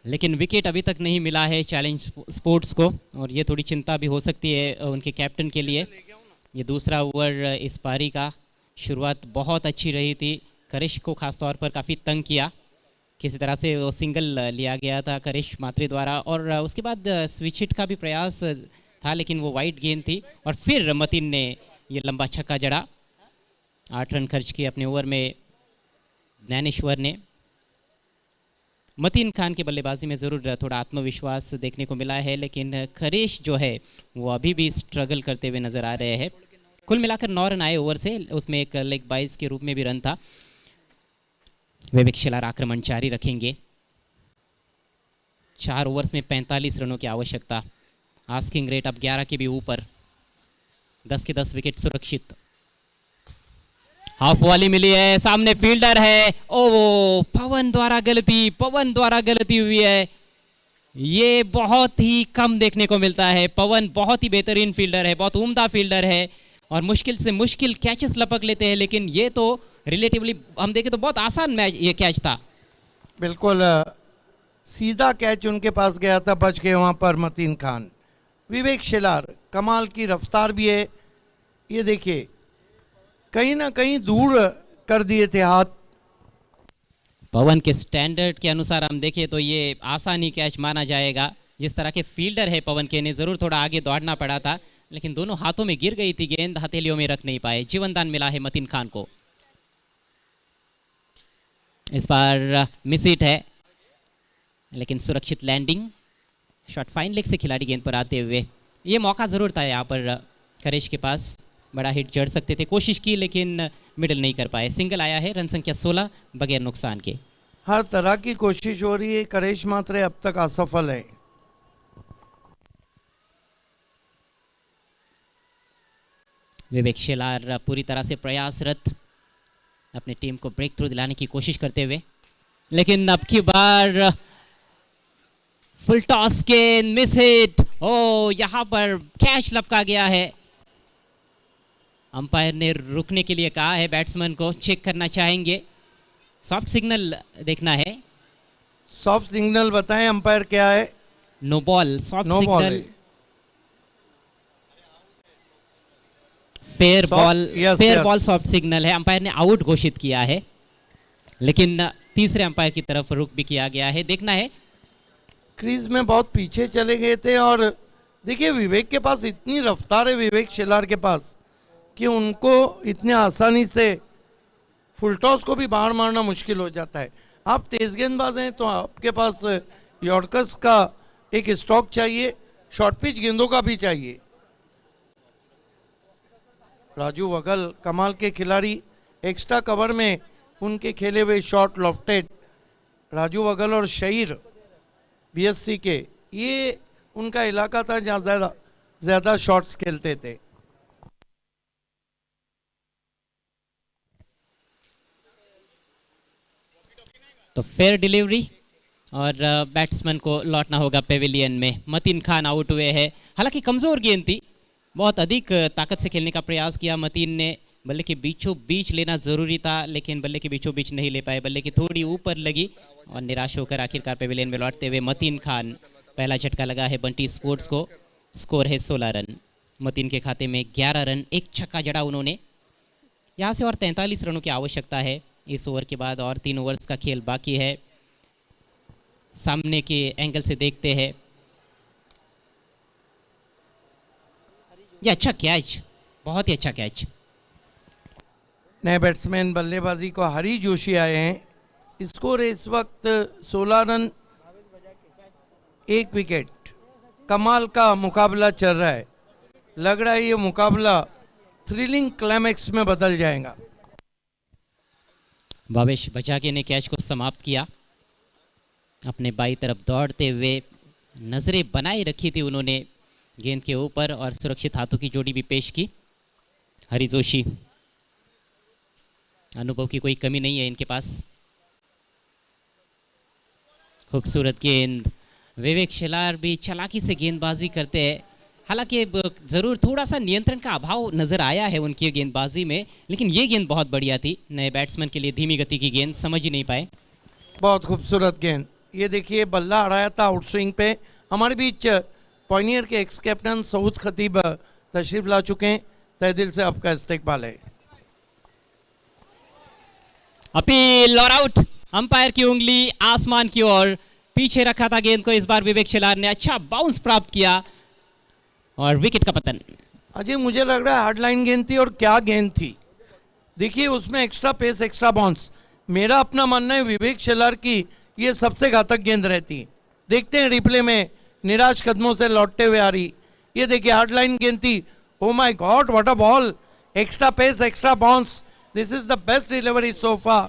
[SPEAKER 1] लेकिन विकेट अभी तक नहीं मिला है चैलेंज स्पोर्ट्स को, और ये थोड़ी चिंता भी हो सकती है उनके कैप्टन के लिए। ये दूसरा ओवर इस पारी का, शुरुआत बहुत अच्छी रही थी, करिश को खासतौर पर काफ़ी तंग किया, किसी तरह से वो सिंगल लिया गया था करिश मात्रे द्वारा, और उसके बाद स्विच हिट का भी प्रयास था, लेकिन वो वाइड गेंद थी, और फिर मतीन ने ये लंबा छक्का जड़ा। 8 रन खर्च किए अपने ओवर में ज्ञानेश्वर ने। मतीन खान की बल्लेबाजी में ज़रूर थोड़ा आत्मविश्वास देखने को मिला है, लेकिन करिश जो है वो अभी भी स्ट्रगल करते हुए नज़र आ रहे हैं। कुल मिलाकर 9 रन आए ओवर से, उसमें एक लेग बाइज के रूप में भी रन था। विवेक शिलार आक्रमण जारी रखेंगे। 4 ओवर्स में 45 रनों की आवश्यकता। आस्किंग रेट अब 11 के भी ऊपर। 10 के 10 विकेट सुरक्षित। हाफ वाली मिली है, सामने फील्डर है, ओ पवन द्वारा गलती हुई है। ये बहुत ही कम देखने को मिलता है। पवन बहुत ही बेहतरीन फील्डर है, बहुत उम्दा फील्डर है, और मुश्किल से मुश्किल कैचेस लपक लेते हैं, लेकिन ये तो रिलेटिवली हम देखें तो बहुत आसान मैच ये कैच था।
[SPEAKER 2] बिल्कुल सीधा कैच उनके पास गया था, बच गए वहाँ पर मतीन खान। विवेक शिलार, कमाल की रफ्तार भी है, ये देखिए कहीं ना कहीं दूर कर दिए थे हाथ।
[SPEAKER 1] पवन के स्टैंडर्ड के अनुसार हम देखें तो ये आसानी कैच माना जाएगा। जिस तरह के फील्डर है पवन के, ने ज़रूर थोड़ा आगे दौड़ना पड़ा था, लेकिन दोनों हाथों में गिर गई थी गेंद, हथेलियों में रख नहीं पाए। जीवनदान मिला है मतीन खान को। इस बार मिस हिट है, लेकिन सुरक्षित लैंडिंग। शॉट फाइन लेग से खिलाड़ी गेंद पर आते हुए, ये मौका ज़रूर था यहाँ पर करेश के पास, बड़ा हिट जड़ सकते थे, कोशिश की लेकिन मिडल नहीं कर पाए। सिंगल आया है, रन संख्या 16 बगैर नुकसान के।
[SPEAKER 2] हर तरह की कोशिश हो रही है, करेश मात्रे अब तक असफल है।
[SPEAKER 1] विवेक शिलार पूरी तरह से प्रयासरत, अपने टीम को ब्रेक थ्रू दिलाने की कोशिश करते हुए, लेकिन अब की बार फुल टॉस गेंद, मिस हिट। ओ यहाँ पर कैच लपका गया है। अंपायर ने रुकने के लिए कहा है बैट्समैन को, चेक करना चाहेंगे, सॉफ्ट सिग्नल देखना है।
[SPEAKER 2] सॉफ्ट सिग्नल बताएं अंपायर क्या है?
[SPEAKER 1] No ball, soft
[SPEAKER 2] no ball
[SPEAKER 1] signal,
[SPEAKER 2] है।
[SPEAKER 1] Fair ball,
[SPEAKER 2] yes,
[SPEAKER 1] fair
[SPEAKER 2] yes.
[SPEAKER 1] Ball soft signal है। अंपायर ने आउट घोषित किया है, लेकिन तीसरे अंपायर की तरफ रुख भी किया गया है। देखना है,
[SPEAKER 2] क्रीज में बहुत पीछे चले गए थे, और देखिए विवेक के पास इतनी रफ्तार है, विवेक शिलार के पास, कि उनको इतने आसानी से फुल टॉस को भी बाहर मारना मुश्किल हो जाता है। आप तेज गेंदबाज हैं तो आपके पास यॉर्कर्स का एक स्टॉक चाहिए, शॉर्ट पिच गेंदों का भी चाहिए। राजू वगल कमाल के खिलाड़ी, एक्स्ट्रा कवर में उनके खेले हुए शॉट लॉफ्टेड। राजू वगल और शहीर बीएससी के, ये उनका इलाका था जहाँ ज़्यादा शॉट्स खेलते थे।
[SPEAKER 1] तो फेयर डिलीवरी, और बैट्समैन को लौटना होगा पेविलियन में। मतीन खान आउट हुए हैं, हालांकि कमज़ोर गेंद थी, बहुत अधिक ताकत से खेलने का प्रयास किया मतीन ने। बल्ले के बीचों बीच लेना ज़रूरी था, लेकिन बल्ले के बीचों बीच नहीं ले पाए, बल्ले की थोड़ी ऊपर लगी, और निराश होकर आखिरकार पेविलियन में लौटते हुए मतीन खान। पहला झटका लगा है बंटी स्पोर्ट्स को। स्कोर है 16 रन। मतीन के खाते में 11 रन, एक छक्का जड़ा उन्होंने। यहाँ से और 43 रनों की आवश्यकता है इस ओवर के बाद, और 3 ओवर्स का खेल बाकी है। सामने के एंगल से देखते हैं, ये अच्छा कैच, बहुत ही अच्छा कैच।
[SPEAKER 2] नए बैट्समैन बल्लेबाजी को हरी जोशी आए हैं। स्कोर है इस वक्त 16 रन, एक विकेट। कमाल का मुकाबला चल रहा है, लग रहा है ये मुकाबला थ्रिलिंग क्लाइमैक्स में बदल जाएगा।
[SPEAKER 1] भावेश बचाके ने कैच को समाप्त किया। अपने बाई तरफ दौड़ते हुए नजरें बनाए रखी थी उन्होंने गेंद के ऊपर और सुरक्षित हाथों की जोड़ी भी पेश की। हरी जोशी, अनुभव की कोई कमी नहीं है इनके पास। खूबसूरत गेंद, विवेक शेलार भी चालाकी से गेंदबाजी करते हैं। हालांकि जरूर थोड़ा सा नियंत्रण का अभाव नजर आया है उनकी गेंदबाजी में, लेकिन ये गेंद बहुत बढ़िया थी। नए बैट्समैन के लिए धीमी गति की गेंद, समझ ही नहीं पाए।
[SPEAKER 2] बहुत खूबसूरत गेंद। ये देखिए बल्ला अड़ाया था आउट स्विंग पे। हमारे बीच पॉइनियर के एक्स कैप्टन सऊद खतीब तशरीफ ला चुके हैं। तहे दिल से आपका इस्तकबाल है।
[SPEAKER 1] अपील और आउट। अंपायर की उंगली आसमान की ओर, पीछे रखा था गेंद को। इस बार विवेक शेलार ने अच्छा बाउंस प्राप्त किया और विकेट का पतन।
[SPEAKER 2] अजय मुझे लग रहा है हार्ड लाइन गेंद थी, और क्या गेंद थी। देखिए उसमें एक्स्ट्रा पेस, एक्स्ट्रा बाउंस। मेरा अपना मानना है विवेक शेलार की ये सबसे घातक गेंद रहती है। देखते हैं रिप्ले में, निराश कदमों से लौटते हुए आ रही। ये देखिए हार्ड लाइन गेंद थी। Oh my god, what a ball. Extra pace, extra bounce. This is the best delivery so far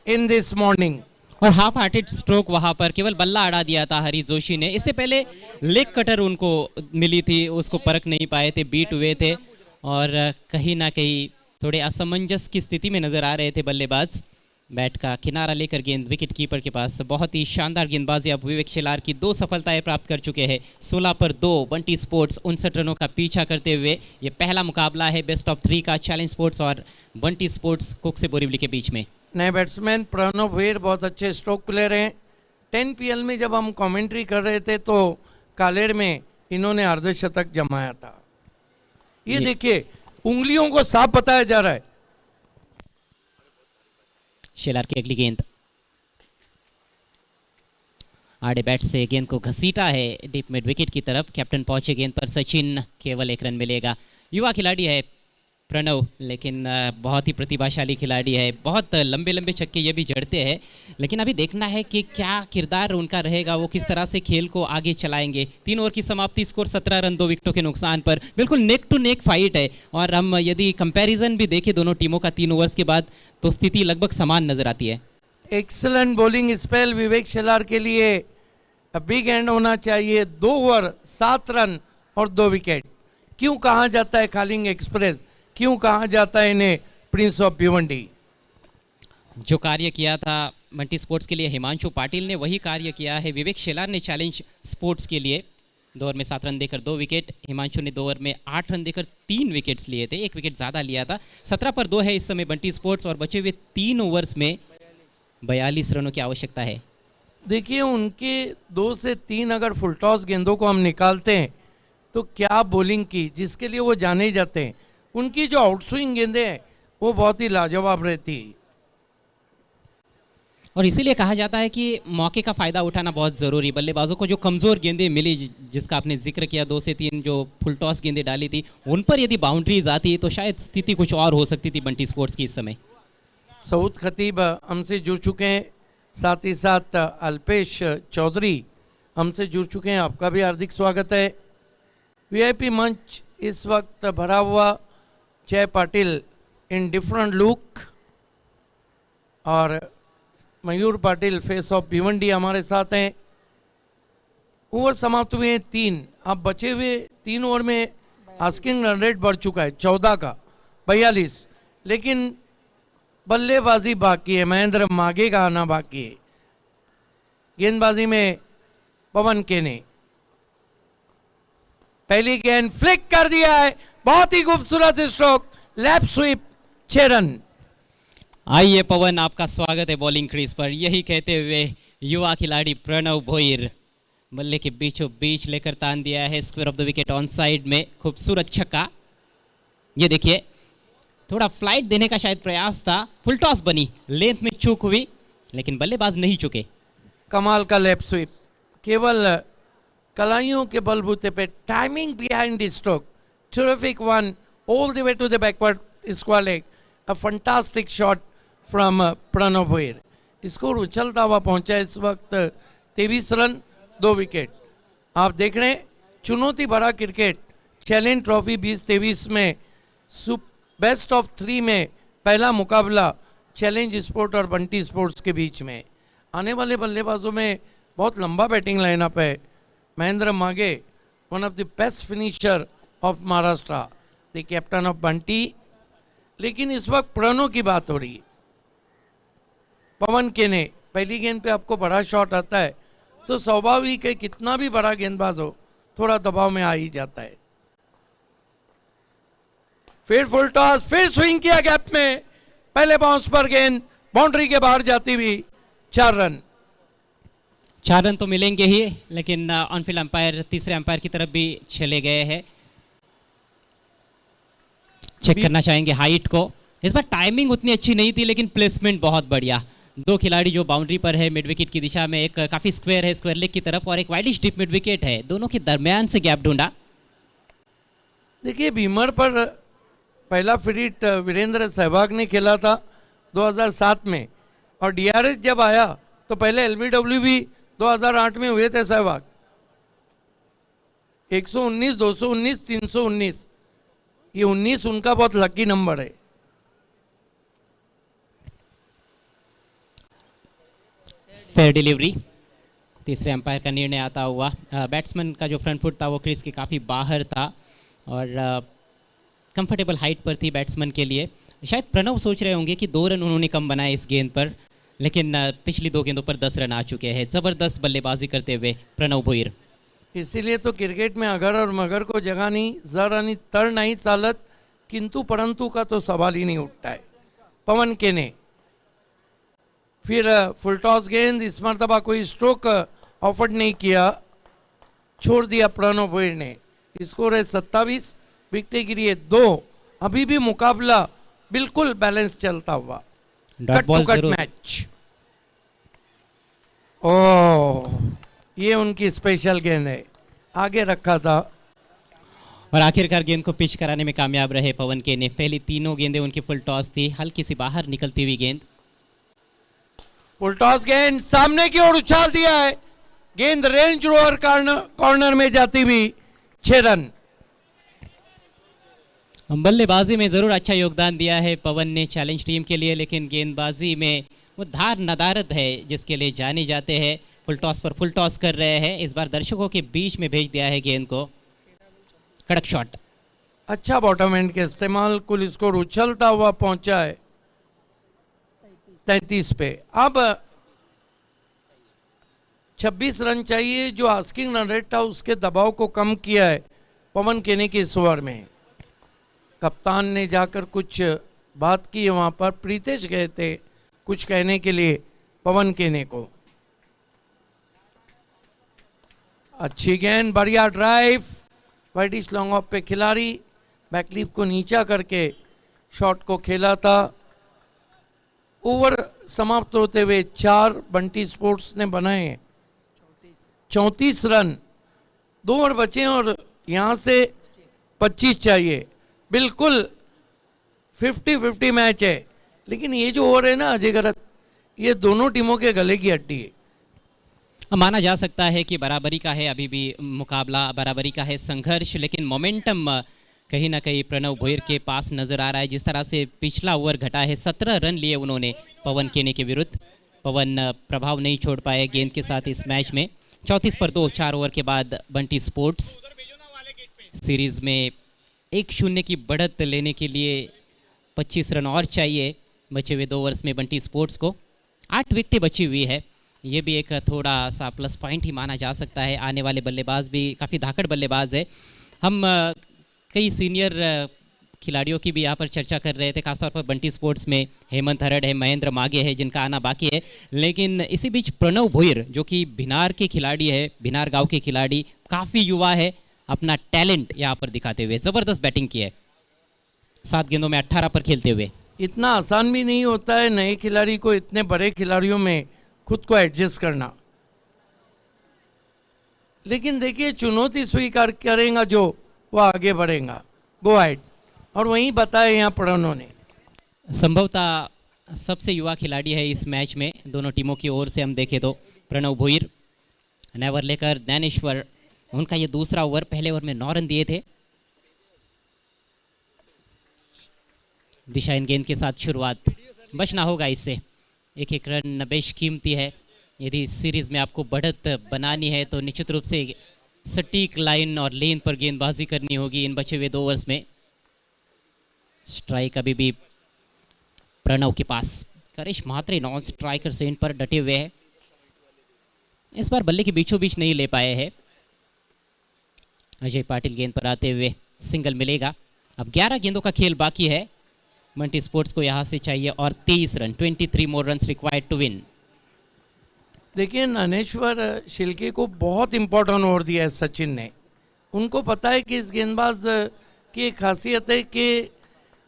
[SPEAKER 2] in this morning.
[SPEAKER 1] और हाफ हार्टेड स्ट्रोक वहां पर केवल बल्ला अड़ा दिया था हरी जोशी ने। इससे पहले लेग कटर उनको मिली थी, उसको परख नहीं पाए थे, बीट हुए थे और कहीं ना कहीं थोड़े असमंजस की स्थिति में नजर आ रहे थे बल्लेबाज। बैट का किनारा लेकर गेंद विकेट कीपर के पास। बहुत ही शानदार गेंदबाजी अब विवेक शेलार की 2 सफलताएं प्राप्त कर चुके हैं। 16 पर 2 बंटी स्पोर्ट्स 59 रनों का पीछा करते हुए। ये पहला मुकाबला है बेस्ट ऑफ 3 का चैलेंज स्पोर्ट्स और बंटी स्पोर्ट्स कुक से बोरीवली के बीच में।
[SPEAKER 2] नए बैट्समैन प्रणव भोईर बहुत अच्छे स्ट्रोक प्लेयर हैं। 10 PL में जब हम कमेंट्री कर रहे थे तो कालेर में इन्होंने अर्धशतक जमाया था। ये देखिए उंगलियों को साफ बताया जा रहा है।
[SPEAKER 1] शेलार की अगली गेंद, आड़े बैट से गेंद को घसीटा है डीप मिड विकेट की तरफ। कैप्टन पहुंचे गेंद पर, सचिन केवल 1 रन मिलेगा। युवा खिलाड़ी है प्रणव, लेकिन बहुत ही प्रतिभाशाली खिलाड़ी है। बहुत लंबे लंबे छक्के ये भी जड़ते हैं, लेकिन अभी देखना है कि क्या किरदार उनका रहेगा, वो किस तरह से खेल को आगे चलाएंगे। 3 ओवर की समाप्ति, स्कोर 17 रन 2 विकेटों के नुकसान पर। बिल्कुल नेक टू नेक फाइट है और हम यदि कंपैरिजन भी देखें दोनों टीमों का 3 ओवर्स के बाद तो स्थिति लगभग समान नजर आती है।
[SPEAKER 2] एक्सलेंट बॉलिंग स्पेल विवेक शेलार के लिए। बिग एंड होना चाहिए। 2 ओवर 7 रन और 2 विकेट। क्यों कहा जाता है खालिंग एक्सप्रेस, क्यों कहा जाता है इन्हें प्रिंस ऑफ भिवंडी।
[SPEAKER 1] जो कार्य किया था बंटी स्पोर्ट्स के लिए हिमांशु पाटिल ने, वही कार्य किया है विवेक शेलार ने चैलेंज स्पोर्ट्स के लिए। 2 ओवर में 7 रन देकर 2 विकेट। हिमांशु ने 2 ओवर में 8 रन देकर 3 विकेट्स लिए थे, 1 विकेट ज़्यादा लिया था। 17 पर 2 है इस समय बंटी स्पोर्ट्स और बचे हुए 3 ओवर्स में 42 रनों की आवश्यकता है।
[SPEAKER 2] देखिए उनके 2 से 3 अगर फुल टॉस गेंदों को हम निकालते हैं तो क्या बॉलिंग की, जिसके लिए वो जाने जाते हैं। उनकी जो आउटस्विंग गेंदें हैं वो बहुत ही लाजवाब रहती है।
[SPEAKER 1] और इसीलिए कहा जाता है कि मौके का फ़ायदा उठाना बहुत ज़रूरी। बल्लेबाजों को जो कमज़ोर गेंदें मिली, जिसका आपने जिक्र किया, 2 से 3 जो फुल टॉस गेंदें डाली थी, उन पर यदि बाउंड्रीज आती तो शायद स्थिति कुछ और हो सकती थी बंटी स्पोर्ट्स की इस समय।
[SPEAKER 2] सऊद खतीब हमसे जुड़ चुके हैं, साथ ही साथ अल्पेश चौधरी हमसे जुड़ चुके हैं। आपका भी हार्दिक स्वागत है। वीआईपी मंच इस वक्त भरा हुआ। जय पाटिल इन डिफरेंट लुक और मयूर पाटिल फेस ऑफ भिवंडी हमारे साथ हैं। ओवर समाप्त हुए हैं 3। अब बचे हुए 3 ओवर में आस्किंग रन रेट बढ़ चुका है 14 का 42, लेकिन बल्लेबाजी बाकी है। महेंद्र माघे का आना बाकी है। गेंदबाजी में पवन के ने पहली गेंद फ्लिक कर दिया है। बहुत ही खूबसूरत स्ट्रोक, लैप स्वीप, 6 रन।
[SPEAKER 1] आइए पवन, आपका स्वागत है बॉलिंग क्रीज पर। यही कहते हुए युवा खिलाड़ी प्रणव भोईर बल्ले के बीचों बीच लेकर तान दिया है square of the wicket on side में। खूबसूरत छक्का। ये देखिए थोड़ा फ्लाइट देने का शायद प्रयास था, फुल टॉस बनी, लेंथ में चूक हुई, लेकिन बल्लेबाज नहीं चुके।
[SPEAKER 2] कमाल का लेप स्वीप, केवल कलाइयों के बलबूते पे। Timing behind the stroke, terrific one all the way to the backward square leg. A fantastic shot from Pranav Bhoir. Score उछलता हुआ पहुंचा इस वक्त 23 रन 2 विकेट। आप देख रहे हैं चुनौती भरा क्रिकेट चैलेंज ट्रॉफी 2023 में बेस्ट ऑफ 3 में पहला मुकाबला चैलेंज स्पोर्ट और बंटी स्पोर्ट्स के बीच में। आने वाले बल्लेबाजों में बहुत लंबा बैटिंग लाइनअप है। महेंद्र मागे, one of the best finisher of Maharashtra, the captain of Bunty. लेकिन इस वक्त प्रणव की बात हो रही है। पवन केने, पहली गेंद पे आपको बड़ा शॉट आता है तो स्वाभाविक है कितना भी बड़ा गेंदबाज हो थोड़ा दबाव में आ ही जाता है। फिर फुल टॉस, फिर स्विंग किया गैप में, पहले बाउंस पर गेंद बाउंड्री के बाहर जाती हुई 4 रन।
[SPEAKER 1] 4 रन तो मिलेंगे ही, लेकिन ऑन फील्ड अंपायर तीसरे अंपायर की तरफ भी चले गए हैं। चेक करना चाहेंगे हाइट को। इस बार टाइमिंग उतनी अच्छी नहीं थी लेकिन प्लेसमेंट बहुत बढ़िया। 2 खिलाड़ी जो बाउंड्री पर है मिड विकेट की दिशा में, एक काफी स्क्वायर है स्क्वायर लेग की तरफ और एक वाइडिश डीप मिड विकेट है, दोनों के दरमियान से गैप ढूंढा।
[SPEAKER 2] देखिए बीमर पर पहला फ्रीट वीरेंद्र सहवाग ने खेला था 2007 में, और डीआरएस जब आया तो पहले एलबीडब्ल्यू भी 2008 में हुए थे सहवाग। 119, 219, 319, ये 19 उनका बहुत लकी नंबर है।
[SPEAKER 1] फेयर डिलीवरी, तीसरे अंपायर का निर्णय आता हुआ। बैट्समैन का जो फ्रंट फुट था वो क्रीज के काफ़ी बाहर था और कंफर्टेबल हाइट पर थी बैट्समैन के लिए। शायद प्रणव सोच रहे होंगे कि 2 रन उन्होंने कम बनाए इस गेंद पर, लेकिन पिछली 2 गेंदों पर 10 रन आ चुके हैं। ज़बरदस्त बल्लेबाजी करते हुए प्रणव भोईर।
[SPEAKER 2] इसीलिए तो क्रिकेट में अगर और मगर को जगह नहीं, जर आणि तर नहीं चालत, किंतु परंतु का तो सवाल ही नहीं उठता है। पवन केने, फिर फुल टॉस गेंद, इस मरतबा कोई स्ट्रोक ऑफर नहीं किया, छोड़ दिया प्रणव भोईर ने। स्कोर है 27, विकेट गिरी है 2। अभी भी मुकाबला बिल्कुल बैलेंस चलता हुआ, कट टू कट मैच। ओह, ये उनकी स्पेशल गेंद है, आगे रखा था
[SPEAKER 1] और आखिरकार गेंद को पिच कराने में कामयाब रहे पवन के ने। पहली 3 गेंदें उनकी फुल टॉस थी, हल्की सी बाहर निकलती हुई गेंद।
[SPEAKER 2] फुल टॉस गेंद सामने की ओर उछाल दिया है, गेंद रेंज रोवर कॉर्नर में जाती हुई 6 रन।
[SPEAKER 1] बल्लेबाजी में ज़रूर अच्छा योगदान दिया है पवन ने चैलेंज टीम के लिए, लेकिन गेंदबाजी में वो धार नदारत है जिसके लिए जाने जाते हैं। फुल टॉस पर फुल टॉस कर रहे हैं, इस बार दर्शकों के बीच में भेज दिया है गेंद को। कड़क शॉट,
[SPEAKER 2] अच्छा बॉटम एंड के इस्तेमाल, कुल स्कोर उछलता हुआ पहुंचा है 33 पे। अब 26 रन चाहिए, जो आस्किंग रन रेट था उसके दबाव को कम किया है पवन केने के इस ओवर में। कप्तान ने जाकर कुछ बात की वहाँ पर, प्रीतेश गए थे कुछ कहने के लिए पवन केने को। अच्छी गेंद, बढ़िया ड्राइव, वाइडिश लॉन्ग ऑफ पे खिलाड़ी बैकलीफ को नीचा करके शॉट को खेला था। ओवर समाप्त होते हुए 4 बंटी स्पोर्ट्स ने बनाए 34 रन। 2 ओवर बचे और यहाँ से 25 चाहिए। बिल्कुल 50-50 मैच है, लेकिन ये जो ओवर है ना अजय गरत, ये दोनों टीमों के गले की हड्डी है।
[SPEAKER 1] माना जा सकता है कि बराबरी का है अभी भी मुकाबला, बराबरी का है संघर्ष, लेकिन मोमेंटम कहीं ना कहीं प्रणव भोईर के पास नजर आ रहा है। जिस तरह से पिछला ओवर घटा है, 17 रन लिए उन्होंने पवन केने के विरुद्ध। पवन प्रभाव नहीं छोड़ पाए गेंद के साथ इस मैच में। 34 पर 2, 4 ओवर के बाद बंटी स्पोर्ट्स सीरीज में 1-0 की बढ़त लेने के लिए 25 रन और चाहिए बचे हुए 2 ओवर्स में बंटी स्पोर्ट्स को। 8 विकेटें बची हुई है, ये भी एक थोड़ा सा प्लस पॉइंट ही माना जा सकता है। आने वाले बल्लेबाज भी काफ़ी धाकड़ बल्लेबाज है। हम कई सीनियर खिलाड़ियों की भी यहाँ पर चर्चा कर रहे थे, खासतौर पर बंटी स्पोर्ट्स में हेमंत हरड़ है, महेंद्र मागे है जिनका आना बाकी है, लेकिन इसी बीच प्रणव भोईर जो कि भिनार के खिलाड़ी है, भिनार गांव के खिलाड़ी, काफ़ी युवा है, अपना टैलेंट यहाँ पर दिखाते हुए ज़बरदस्त बैटिंग की है। 7 गेंदों में 18 पर खेलते हुए।
[SPEAKER 2] इतना आसान भी नहीं होता है नए खिलाड़ी को इतने बड़े खिलाड़ियों में खुद को एडजस्ट करना, लेकिन देखिए चुनौती स्वीकार करेगा जो वो आगे बढ़ेगा। गो अहेड, और वहीं बताया यहाँ प्रणव ने।
[SPEAKER 1] संभवतः सबसे युवा खिलाड़ी है इस मैच में, दोनों टीमों की ओर से हम देखें तो प्रणव भोईर नेवर लेकर ज्ञानेश्वर, उनका ये दूसरा ओवर, पहले ओवर में 9 रन दिए थे। दिशा इन गेंद के साथ शुरुआत, बचना होगा इससे, एक एक रन बेशकीमती है। यदि इस सीरीज में आपको बढ़त बनानी है तो निश्चित रूप से सटीक लाइन और लेन पर गेंदबाजी करनी होगी इन बचे हुए 2 ओवर्स में। स्ट्राइक अभी भी प्रणव के पास, करिश म्हात्रे नॉन स्ट्राइकर सेंट पर डटे हुए हैं। इस बार बल्ले के बीचों बीच नहीं ले पाए हैं। अजय पाटिल गेंद पर आते हुए सिंगल मिलेगा। अब 11 गेंदों का खेल बाकी है। बंटी स्पोर्ट्स को यहां से चाहिए और 23 run, 23 more runs required to win.
[SPEAKER 2] देखिए, ज्ञानेश्वर शिल्के को बहुत इंपॉर्टेंट ओवर दिया है सचिन ने। उनको पता है कि इस गेंदबाज की एक खासियत है कि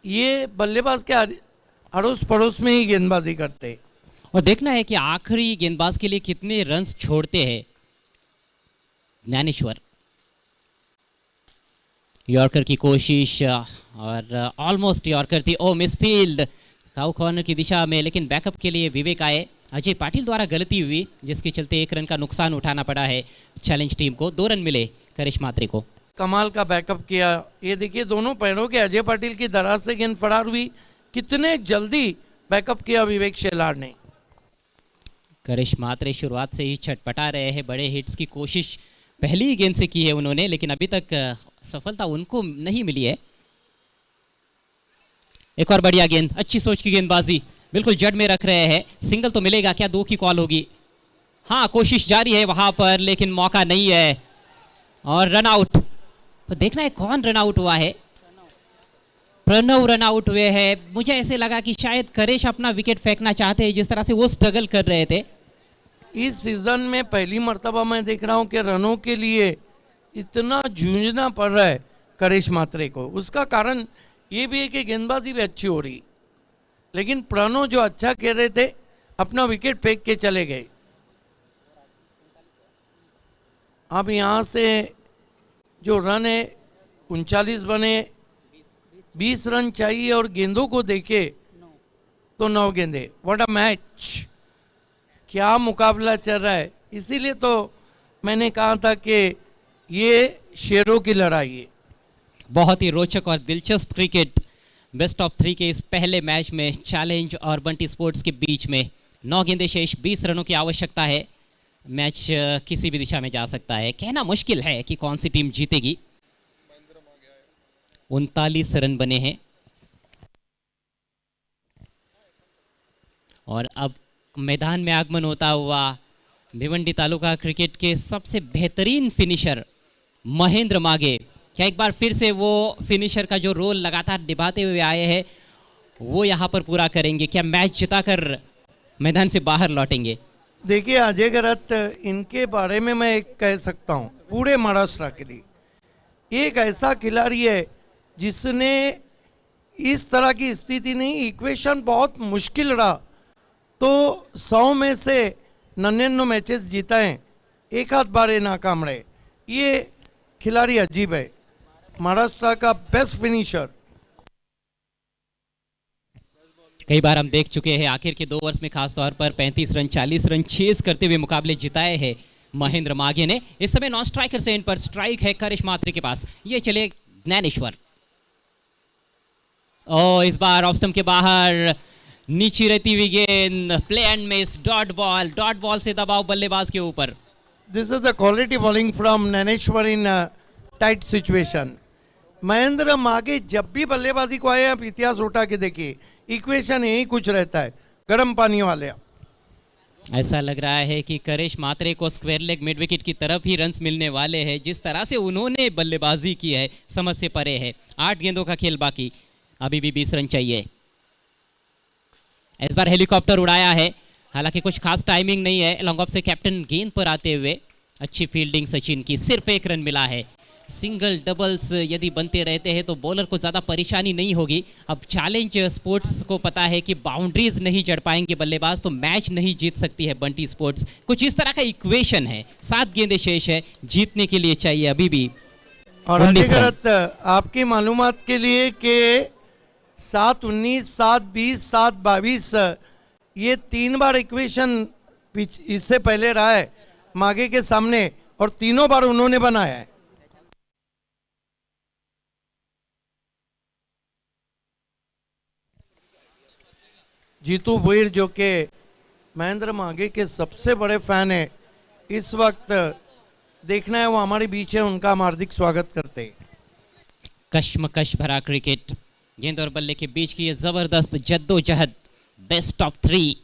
[SPEAKER 2] ये बल्लेबाज के अड़ोस पड़ोस में ही गेंदबाजी करते।
[SPEAKER 1] और देखना है कि आखिरी गेंदबाज के लिए कितने रन्स छोड़ते हैं ज्ञानेश्वर। यॉर्कर की कोशिश और ऑलमोस्ट यॉर्कर थी, ओ मिसफील्ड काउ कॉर्नर की दिशा में, लेकिन बैकअप के लिए विवेक आए। अजय पाटिल द्वारा गलती हुई जिसके चलते 1 रन का नुकसान उठाना पड़ा है चैलेंज टीम को। 2 रन मिले करिश म्हात्रे को।
[SPEAKER 2] कमाल का बैकअप किया। ये देखिए, दोनों पैरों के अजय पाटिल की दरार से गेंद फरार हुई। कितने जल्दी बैकअप किया विवेक शेलार ने।
[SPEAKER 1] करिश म्हात्रे शुरुआत से ही छटपटा रहे हैं। बड़े हिट्स की कोशिश पहली ही गेंद से की है उन्होंने, लेकिन अभी तक सफलता उनको नहीं मिली है। एक और बढ़िया गेंद, अच्छी सोच की गेंदबाजी, बिल्कुल जड़ में रख रहे हैं। सिंगल तो मिलेगा क्या? 2 की कॉल होगी। हाँ, कोशिश जारी है वहां पर, लेकिन मौका नहीं है और रन आउट। तो देखना है कौन रन आउट हुआ है। प्रणव रन आउट हुए हैं। मुझे ऐसे लगा कि शायद करिश अपना विकेट फेंकना चाहते हैं, जिस तरह से वो स्ट्रगल कर रहे थे।
[SPEAKER 2] इस सीजन में पहली मर्तबा मैं देख रहा हूं कि रनों के लिए इतना जूझना पड़ रहा है करिश म्हात्रे को। उसका कारण ये भी है कि गेंदबाजी भी अच्छी हो रही, लेकिन प्रणव जो अच्छा खेल रहे थे अपना विकेट फेंक के चले गए। अब यहाँ से जो रन है 39 बने, 20 रन चाहिए और गेंदों को देखे तो 9 गेंदे। व्हाट अ मैच, क्या मुकाबला चल रहा है। इसीलिए तो मैंने कहा था कि ये शेरों की लड़ाई है।
[SPEAKER 1] बहुत ही रोचक और दिलचस्प क्रिकेट बेस्ट ऑफ 3 के इस पहले मैच में चैलेंज और बंटी स्पोर्ट्स के बीच में। 9 गेंदें शेष, 20 रनों की आवश्यकता है। मैच किसी भी दिशा में जा सकता है, कहना मुश्किल है कि कौन सी टीम जीतेगी। 39 रन बने हैं और अब मैदान में आगमन होता हुआ भिवंडी तालुका क्रिकेट के सबसे बेहतरीन फिनिशर महेंद्र मागे। क्या एक बार फिर से वो फिनिशर का जो रोल लगातार निभाते हुए आए हैं वो यहाँ पर पूरा करेंगे? क्या मैच जिताकर मैदान से बाहर लौटेंगे?
[SPEAKER 2] देखिए, अजय गरत, इनके बारे में मैं एक कह सकता हूँ पूरे महाराष्ट्र के लिए। एक ऐसा खिलाड़ी है जिसने इस तरह की स्थिति नहीं, इक्वेशन बहुत मुश्किल रहा तो 100 में से 99 मैचेस जीता है, एक आध बार नाकाम रहे। ये खिलाड़ी अजीब है, महाराष्ट्र का बेस्ट फिनिशर।
[SPEAKER 1] कई बार हम देख चुके हैं आखिर के 2 ओवर्स में खास तौर पर 35 रन 40 रन चेस करते हुए मुकाबले जिताए हैं महेंद्र मागे ने। इस समय नॉन स्ट्राइकर से इन पर स्ट्राइक है करिश म्हात्रे के पास। ये चले ज्ञानेश्वर, ओ इस बार ऑफ स्टंप के बाहर नीचे रहती हुई गेंद, play and miss, dot ball से दबाव बल्लेबाज के ऊपर।
[SPEAKER 2] This is the quality bowling from Dnyaneshwar in tight situation. Mahendra मागे जब भी बल्लेबाजी को आए, आप इतिहास उठा के देखिए, इक्वेशन यही कुछ रहता है, गर्म पानी वाले।
[SPEAKER 1] ऐसा लग रहा है कि करिश म्हात्रे को स्क्वायर लेग मिड विकेट की तरफ ही रन्स मिलने वाले हैं। जिस तरह से उन्होंने बल्लेबाजी की है समझ से परे है। 8 गेंदों का खेल बाकी, अभी भी 20 रन चाहिए। इस बार हेलीकॉप्टर उड़ाया है, हालांकि कुछ खास टाइमिंग नहीं है। लॉन्ग ऑफ से कैप्टन गेंद पर आते हुए अच्छी फील्डिंग सचिन की, सिर्फ 1 रन मिला है। सिंगल डबल्स यदि बनते रहते हैं तो बॉलर को ज़्यादा परेशानी नहीं होगी। अब चैलेंज स्पोर्ट्स को पता है कि बाउंड्रीज नहीं चढ़ पाएंगे बल्लेबाज तो मैच नहीं जीत सकती है बंटी स्पोर्ट्स। कुछ इस तरह का इक्वेशन है। 7 गेंदें शेष है, जीतने के लिए चाहिए अभी भी।
[SPEAKER 2] और अधिकृत आपकी मालूमात के लिए कि 7-19, 7-20, 7-22 ये 3 बार इक्वेशन इससे पहले रहा है। मागे के सामने और तीनों बार उन्होंने बनाया है। जीतू भोईर जो कि महेंद्र मागे के सबसे बड़े फैन है, इस वक्त देखना है वो हमारे बीच है, उनका हम हार्दिक स्वागत करते हैं।
[SPEAKER 1] कश्मकश भरा क्रिकेट, गेंद और बल्ले के बीच की ये जबरदस्त जद्दोजहद, बेस्ट ऑफ 3।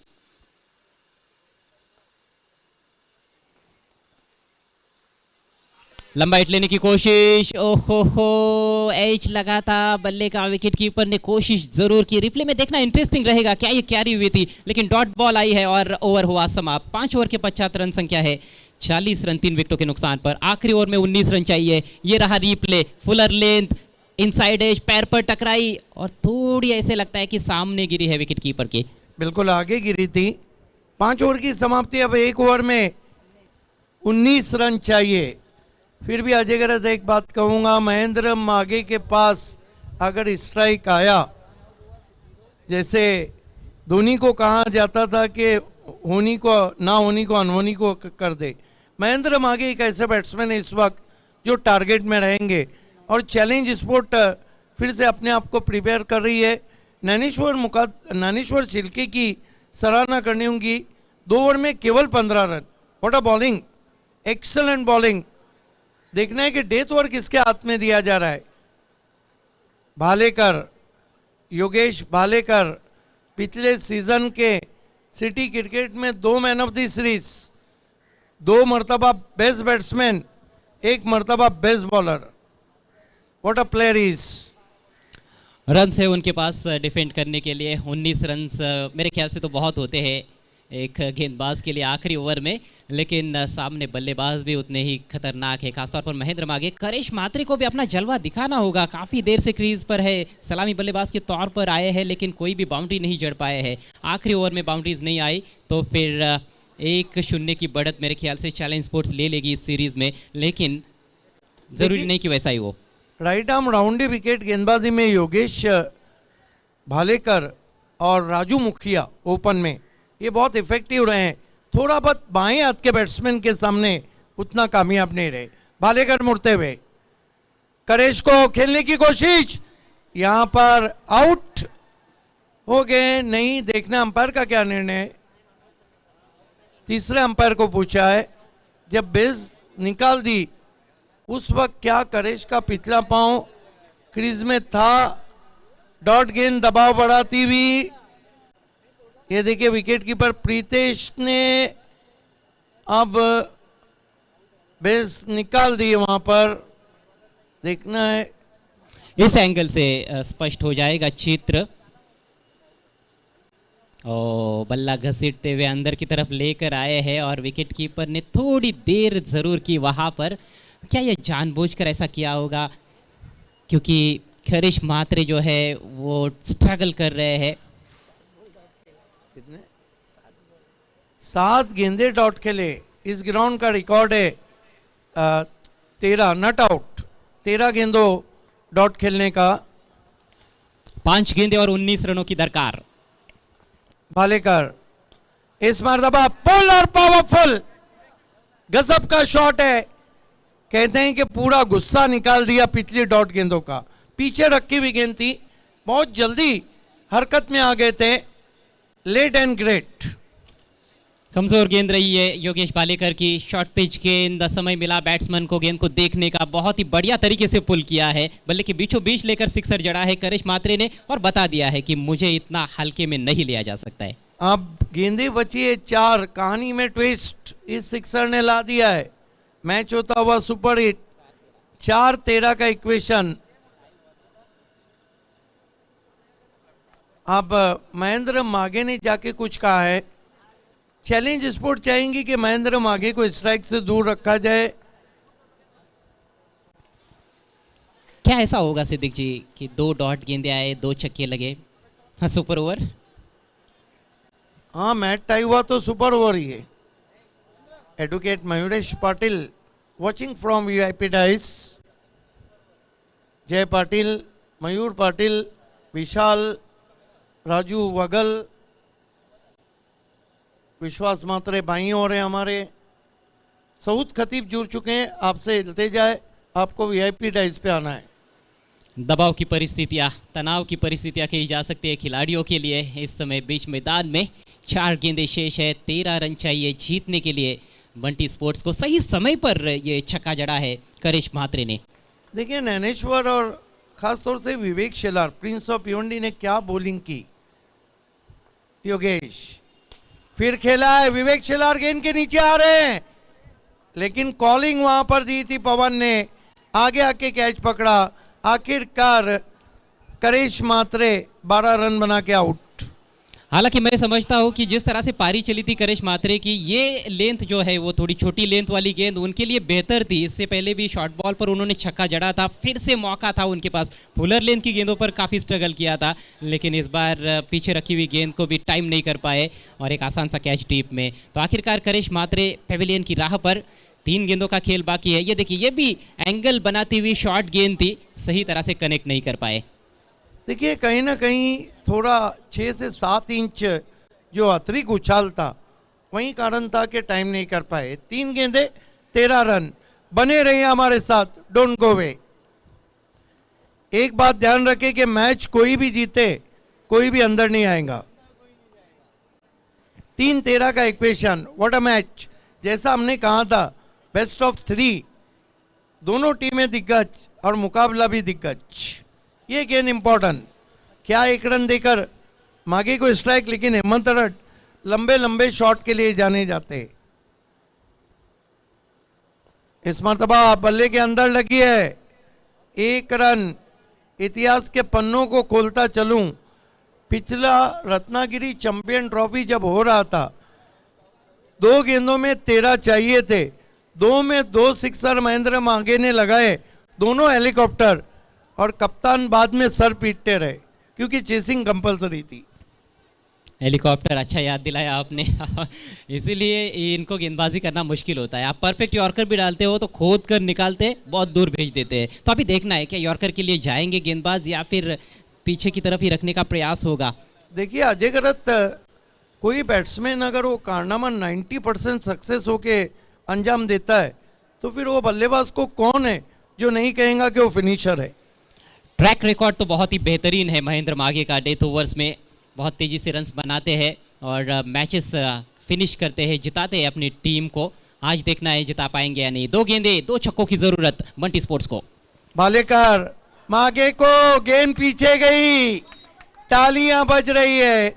[SPEAKER 1] लंबा हिट लेने की कोशिश, ओहो हो, एज लगा था बल्ले का। विकेट कीपर ने कोशिश जरूर की। रिप्ले में देखना इंटरेस्टिंग रहेगा, क्या ये कैरी हुई थी, लेकिन डॉट बॉल आई है और ओवर हुआ समाप्त। 5 ओवर के पश्चात रन संख्या है 40 रन 3 विकेटों के नुकसान पर। आखिरी ओवर में 19 रन चाहिए। ये रहा replay, fuller length, inside edge, पैर पर टकराई और थोड़ी ऐसे लगता है कि सामने गिरी है विकेट कीपर के।
[SPEAKER 2] बिल्कुल आगे गिरी थी। 5 ओवर की समाप्ति, अब 1 ओवर में 19 रन चाहिए। फिर भी अजय गरज एक बात कहूँगा, महेंद्र मागे के पास अगर स्ट्राइक आया, जैसे धोनी को कहा जाता था कि होनी को ना होनी को अनहोनी को कर दे, महेंद्र मागे एक ऐसे बैट्समैन है इस वक्त जो टारगेट में रहेंगे। और चैलेंज स्पोर्ट फिर से अपने आप को प्रिपेयर कर रही है। ज्ञानेश्वर शिर्के की सराहना करनी होगी। 2 ओवर में केवल 15 run. What a bowling, excellent bowling. देखना है कि डेथ ओवर किसके हाथ में दिया जा रहा है। भालेकर, योगेश भालेकर पिछले सीजन के सिटी क्रिकेट में 2 मैन ऑफ द सीरीज, 2 मरतबा बेस्ट बैट्समैन, 1 मरतबा best bowler. What a player is.
[SPEAKER 1] Runs है उनके पास डिफेंड करने के लिए। 19 रन्स मेरे ख्याल से तो बहुत होते हैं एक गेंदबाज के लिए आखिरी ओवर में, लेकिन सामने बल्लेबाज भी उतने ही खतरनाक है। खासतौर पर महेंद्र मागे। करेश मात्रे को भी अपना जलवा दिखाना होगा। काफ़ी देर से क्रीज पर है, सलामी बल्लेबाज के तौर पर आए हैं, लेकिन कोई भी बाउंड्री नहीं जड़ पाए हैं। आखिरी ओवर में बाउंड्रीज नहीं आई तो फिर 1-0 की बढ़त मेरे ख्याल से चैलेंज स्पोर्ट्स ले लेगी इस सीरीज में, लेकिन ज़रूरी नहीं कि वैसा ही हो।
[SPEAKER 2] राइट आर्म राउंडी विकेट गेंदबाजी में योगेश भालेकर और राजू मुखिया ओपन में ये बहुत इफेक्टिव रहे हैं। थोड़ा बहुत बाएं हाथ के बैट्समैन के सामने उतना कामयाब नहीं रहे। भालेकर मुड़ते हुए करेश को खेलने की कोशिश, यहां पर आउट हो गए। नहीं, देखना अंपायर का क्या निर्णय है। तीसरे अंपायर को पूछा है। जब बेस निकाल दी उस वक्त क्या करेश का पिछला पांव क्रीज में था। डॉट गेंद दबाव बढ़ाती हुई, ये देखिए विकेट कीपर प्रीतेश ने अब बेस निकाल दी। वहां पर देखना है,
[SPEAKER 1] इस एंगल से स्पष्ट हो जाएगा चित्र। और बल्ला घसीटते हुए अंदर की तरफ लेकर आए हैं और विकेट कीपर ने थोड़ी देर जरूर की वहां पर। क्या ये जानबूझकर ऐसा किया होगा, क्योंकि खरीश मात्रे जो है वो स्ट्रगल कर रहे हैं।
[SPEAKER 2] कितने 7 गेंदे डॉट खेले। इस ग्राउंड का रिकॉर्ड है 13 नॉट आउट, 13 गेंदों डॉट खेलने का।
[SPEAKER 1] 5 गेंदे और 19 रनों की दरकार।
[SPEAKER 2] भालेकर इस मरतबा पुल और पावरफुल गजब का शॉट है। कहते हैं कि पूरा गुस्सा निकाल दिया पिछली डॉट गेंदों का। पीछे रखी हुई गेंद थी, बहुत जल्दी हरकत में आ गए थे। Late and great.
[SPEAKER 1] कमजोर गेंद रही है योगेश भालेकर की। शॉर्ट पिच गेंद, समय मिला बैट्समैन को गेंद को देखने का। बहुत ही बढ़िया तरीके से पुल किया है, बल्ले के बीचों बीच लेकर सिक्सर जड़ा है करिश मात्रे ने और बता दिया है कि मुझे इतना हल्के में नहीं लिया जा सकता है।
[SPEAKER 2] अब गेंदें बची है 4। कहानी में ट्विस्ट इस सिक्सर ने ला दिया है। मैच होता हुआ सुपर हिट। 4-13 का इक्वेशन। अब महेंद्र मागे ने जाके कुछ कहा है। चैलेंज स्पोर्ट चाहेंगी कि महेंद्र मागे को स्ट्राइक से दूर रखा जाए।
[SPEAKER 1] क्या ऐसा होगा सिद्दीक जी कि 2 डॉट गेंदे आए, 2 छक्के लगे? हाँ, सुपर ओवर।
[SPEAKER 2] हाँ, मैच टाई हुआ तो सुपर ओवर ही है। Advocate Mayuresh Patil watching from VIP dais. जय पाटिल, मयूर पाटिल, विशाल, राजू वगल, विश्वास मात्रे भाई हो रहे हमारे। सऊद खतीब जुड़ चुके हैं, आपसे इल्तिजा है, आपको वीआईपी डाइस पे आना है।
[SPEAKER 1] दबाव की परिस्थितियां, तनाव की परिस्थितियां कही जा सकती है खिलाड़ियों के लिए। इस समय बीच मैदान में 4 गेंदें शेष है, 13 रन चाहिए जीतने के लिए। बंटी स्पोर्ट्स को सही समय पर ये छक्का जड़ा है करिश म्हात्रे ने।
[SPEAKER 2] देखिए ज्ञानेश्वर और खासतौर से विवेक शेलार, प्रिंस ऑफ भिवंडी ने क्या बॉलिंग की। योगेश फिर खेला है, विवेक शेलार गेंद के नीचे आ रहे हैं, लेकिन कॉलिंग वहां पर दी थी पवन ने, आगे आके कैच पकड़ा। आखिरकार करिश म्हात्रे 12 रन बना के आउट।
[SPEAKER 1] हालांकि मैं समझता हूं कि जिस तरह से पारी चली थी करिश म्हात्रे की, ये लेंथ जो है वो थोड़ी छोटी लेंथ वाली गेंद उनके लिए बेहतर थी। इससे पहले भी शॉर्ट बॉल पर उन्होंने छक्का जड़ा था, फिर से मौका था उनके पास। फुलर लेंथ की गेंदों पर काफ़ी स्ट्रगल किया था, लेकिन इस बार पीछे रखी हुई गेंद को भी टाइम नहीं कर पाए और एक आसान सा कैच डीप में। तो आखिरकार करिश म्हात्रे पेविलियन की राह पर। 3 गेंदों का खेल बाकी है। ये देखिए, ये भी एंगल बनाती हुई शॉर्ट गेंद थी, सही तरह से कनेक्ट नहीं कर पाए।
[SPEAKER 2] देखिए कहीं ना कहीं थोड़ा 6 से 7 इंच जो अतिरिक्त उछाल था, वही कारण था कि टाइम नहीं कर पाए। 3 गेंदे 13 रन। बने रहिए हमारे साथ, डोंट गो अवे। एक बात ध्यान रखें कि मैच कोई भी जीते, कोई भी अंदर नहीं आएगा। 3-13 का इक्वेशन, व्हाट अ मैच। जैसा हमने कहा था, बेस्ट ऑफ 3, दोनों टीमें दिग्गज और मुकाबला भी दिग्गज। ये गेंद इंपॉर्टेंट, क्या 1 रन देकर मागे को स्ट्राइक, लेकिन हेमंत रट लंबे लंबे शॉट के लिए जाने जाते। इस मर्तबा बल्ले के अंदर लगी है, 1 रन। इतिहास के पन्नों को खोलता चलूं, पिछला रत्नागिरी चैंपियन ट्रॉफी जब हो रहा था, 2 गेंदों में 13 चाहिए थे, 2 में 2 सिक्सर महेंद्र मांगे ने लगाए, दोनों हेलीकॉप्टर, और कप्तान बाद में सर पीटते रहे क्योंकि चेसिंग कंपलसरी थी।
[SPEAKER 1] हेलीकॉप्टर, अच्छा याद दिलाया आपने। इसीलिए इनको गेंदबाजी करना मुश्किल होता है। आप परफेक्ट यॉर्कर भी डालते हो तो खोद कर निकालते, बहुत दूर भेज देते हैं। तो अभी देखना है क्या यॉर्कर के लिए जाएंगे गेंदबाज या फिर पीछे की तरफ ही रखने का प्रयास होगा।
[SPEAKER 2] देखिए अजय गरत, कोई बैट्समैन अगर वो कारनामा 90% सक्सेस होके अंजाम देता है, तो फिर वो बल्लेबाज को कौन है जो नहीं कहेगा कि वो फिनिशर है।
[SPEAKER 1] ट्रैक रिकॉर्ड तो बहुत ही बेहतरीन है महेंद्र माघे का। डेथ ओवर्स में बहुत तेज़ी से रन्स बनाते हैं और मैचेस फिनिश करते हैं, जिताते हैं अपनी टीम को। आज देखना है जिता पाएंगे या नहीं। 2 गेंदे 2 छक्कों की ज़रूरत बंटी स्पोर्ट्स को।
[SPEAKER 2] भालेकर, माघे को गेंद पीछे गई, तालियां बज रही है।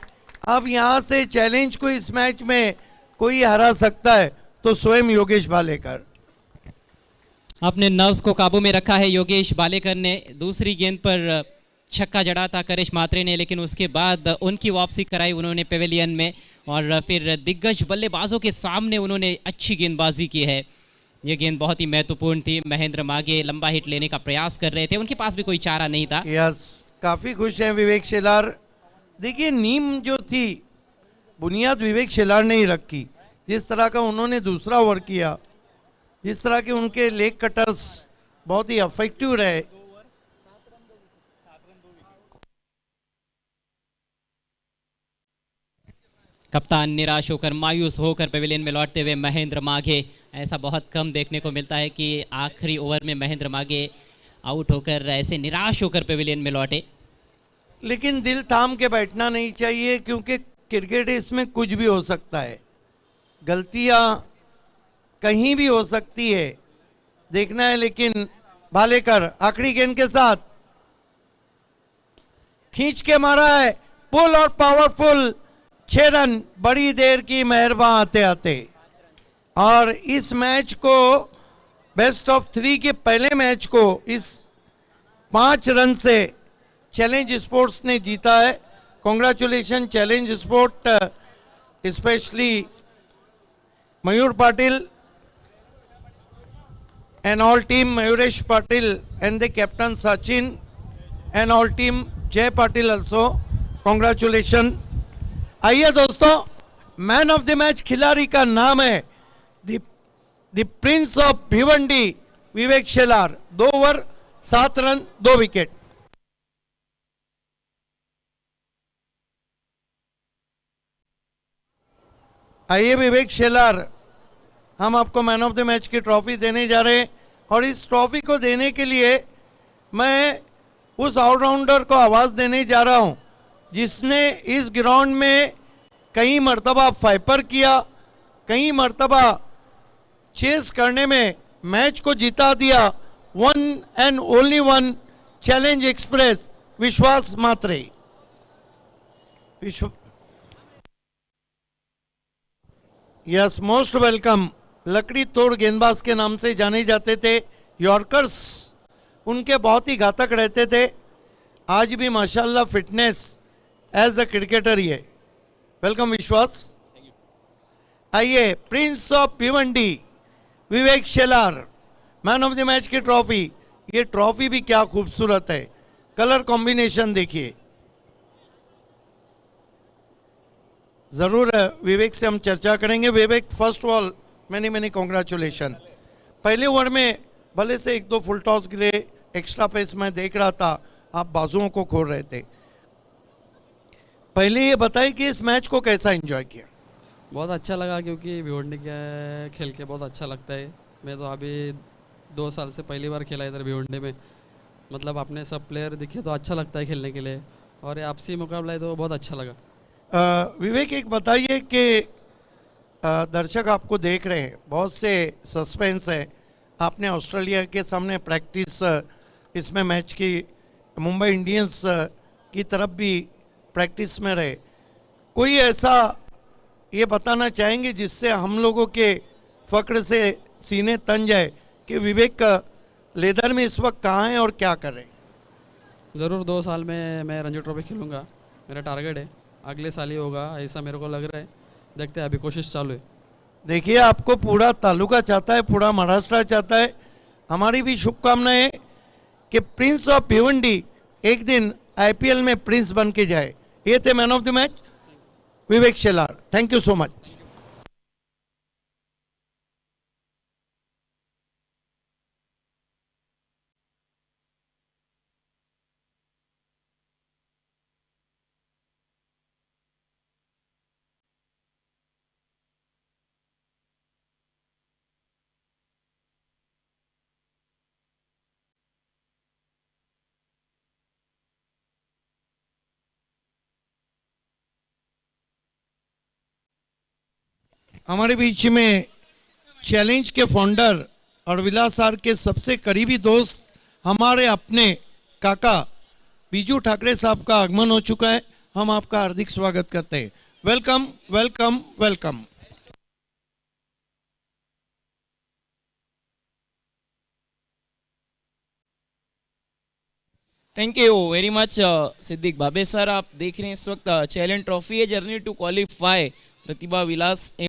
[SPEAKER 2] अब यहाँ से चैलेंज को इस मैच में कोई हरा सकता है तो स्वयं योगेश भालेकर।
[SPEAKER 1] अपने नर्व्स को काबू में रखा है योगेश भालेकर ने। दूसरी गेंद पर छक्का जड़ा था करिश म्हात्रे ने, लेकिन उसके बाद उनकी वापसी कराई उन्होंने पेविलियन में और फिर दिग्गज बल्लेबाजों के सामने उन्होंने अच्छी गेंदबाजी की है। ये गेंद बहुत ही महत्वपूर्ण थी। महेंद्र माघे लंबा हिट लेने का प्रयास कर रहे थे, उनके पास भी कोई चारा नहीं था।
[SPEAKER 2] यस, काफ़ी खुश हैं विवेक शेलार। देखिए नीम जो थी, बुनियाद विवेक शेलार ने ही रखी। जिस तरह का उन्होंने दूसरा ओवर किया, जिस तरह के उनके लेग कटर्स बहुत ही अफेक्टिव रहे।
[SPEAKER 1] कप्तान निराश होकर, मायूस होकर पेविलियन में लौटते हुए महेंद्र माघे। ऐसा बहुत कम देखने को मिलता है कि आखिरी ओवर में महेंद्र माघे आउट होकर ऐसे निराश होकर पेविलियन में लौटे।
[SPEAKER 2] लेकिन दिल थाम के बैठना नहीं चाहिए, क्योंकि क्रिकेट इसमें कुछ भी हो सकता है, गलतियां कहीं भी हो सकती है, देखना है। लेकिन भालेकर आखिरी गेंद के साथ खींच के मारा है, पुल और पावरफुल 6 रन, बड़ी देर की मेहरबान आते आते। और इस मैच को, बेस्ट ऑफ 3 के पहले मैच को इस 5 रन से चैलेंज स्पोर्ट्स ने जीता है। Congratulation challenge sport, specially Mayur Patil and all team, Mayuresh Patil and the captain Sachin and all team Jay Patil also, congratulations। आइए दोस्तों, मैन ऑफ द मैच खिलाड़ी का नाम है the Prince of Bhiwandi Vivek Shelar. 2 over 7 run 2 wicket. आइए विवेक शेलार, हम आपको मैन ऑफ द मैच की ट्रॉफी देने जा रहे हैं। और इस ट्रॉफी को देने के लिए मैं उस ऑलराउंडर को आवाज़ देने जा रहा हूं जिसने इस ग्राउंड में कई मर्तबा फाइपर किया, कई मर्तबा चेस करने में मैच को जिता दिया। One and only one, challenge express, विश्वास मात्रे। Yes, most welcome. लकड़ी तोड़ गेंदबाज के नाम से जाने जाते थे। यॉर्कर्स उनके बहुत ही घातक रहते थे। आज भी माशाल्लाह फिटनेस एज अ क्रिकेटर ही है। वेलकम विश्वास। आइए, Prince of Bhiwandi Vivek Shelar, man of the match की ट्रॉफी। ये ट्रॉफी भी क्या खूबसूरत है, कलर कॉम्बिनेशन देखिए। ज़रूर विवेक से हम चर्चा करेंगे। Vivek, first of all many congratulation. पहले ओवर में भले से एक दो फुल टॉस गिरे, एक्स्ट्रा पेस मैं देख रहा था, आप बाजुओं को खोल रहे थे। पहले ये बताइए कि इस मैच को कैसा एंजॉय किया?
[SPEAKER 6] बहुत अच्छा लगा, क्योंकि भिवंडी के खेल के बहुत अच्छा लगता है। मैं तो अभी 2 साल से पहली बार खेला इधर भिवंडी में। मतलब अपने सब प्लेयर दिखे तो अच्छा लगता है खेलने के लिए, और ये आपसी मुकाबला है तो बहुत अच्छा लगा।
[SPEAKER 2] विवेक, एक बताइए कि दर्शक आपको देख रहे हैं, बहुत से सस्पेंस है। आपने ऑस्ट्रेलिया के सामने प्रैक्टिस इसमें मैच की, मुंबई इंडियंस की तरफ भी प्रैक्टिस में रहे। कोई ऐसा ये बताना चाहेंगे जिससे हम लोगों के फ़क्र से सीने तन जाए कि विवेक लेदर में इस वक्त कहाँ हैं और क्या कर रहे हैं?
[SPEAKER 6] ज़रूर 2 साल में मैं रणजी ट्रॉफी खेलूँगा, मेरा टारगेट है। अगले साल ही होगा ऐसा मेरे को लग रहा है, देखते हैं, अभी कोशिश चालू है।
[SPEAKER 2] देखिए, आपको पूरा तालुका चाहता है, पूरा महाराष्ट्र चाहता है। हमारी भी शुभकामनाएं है कि प्रिंस ऑफ भिवंडी एक दिन आईपीएल में प्रिंस बन के जाए। ये थे man of the match Vivek Shelar. Thank you so much. हमारे बीच में चैलेंज के फाउंडर और विलासार के सबसे करीबी दोस्त, हमारे अपने काका बीजू ठाकरे साहब का आगमन हो चुका है। हम आपका हार्दिक स्वागत करते हैं। Welcome welcome welcome.
[SPEAKER 3] Thank you very much Siddique Bhabe sir. आप देख रहे हैं इस वक्त चैलेंज ट्रॉफी है, journey to qualify, Pratibha Vilas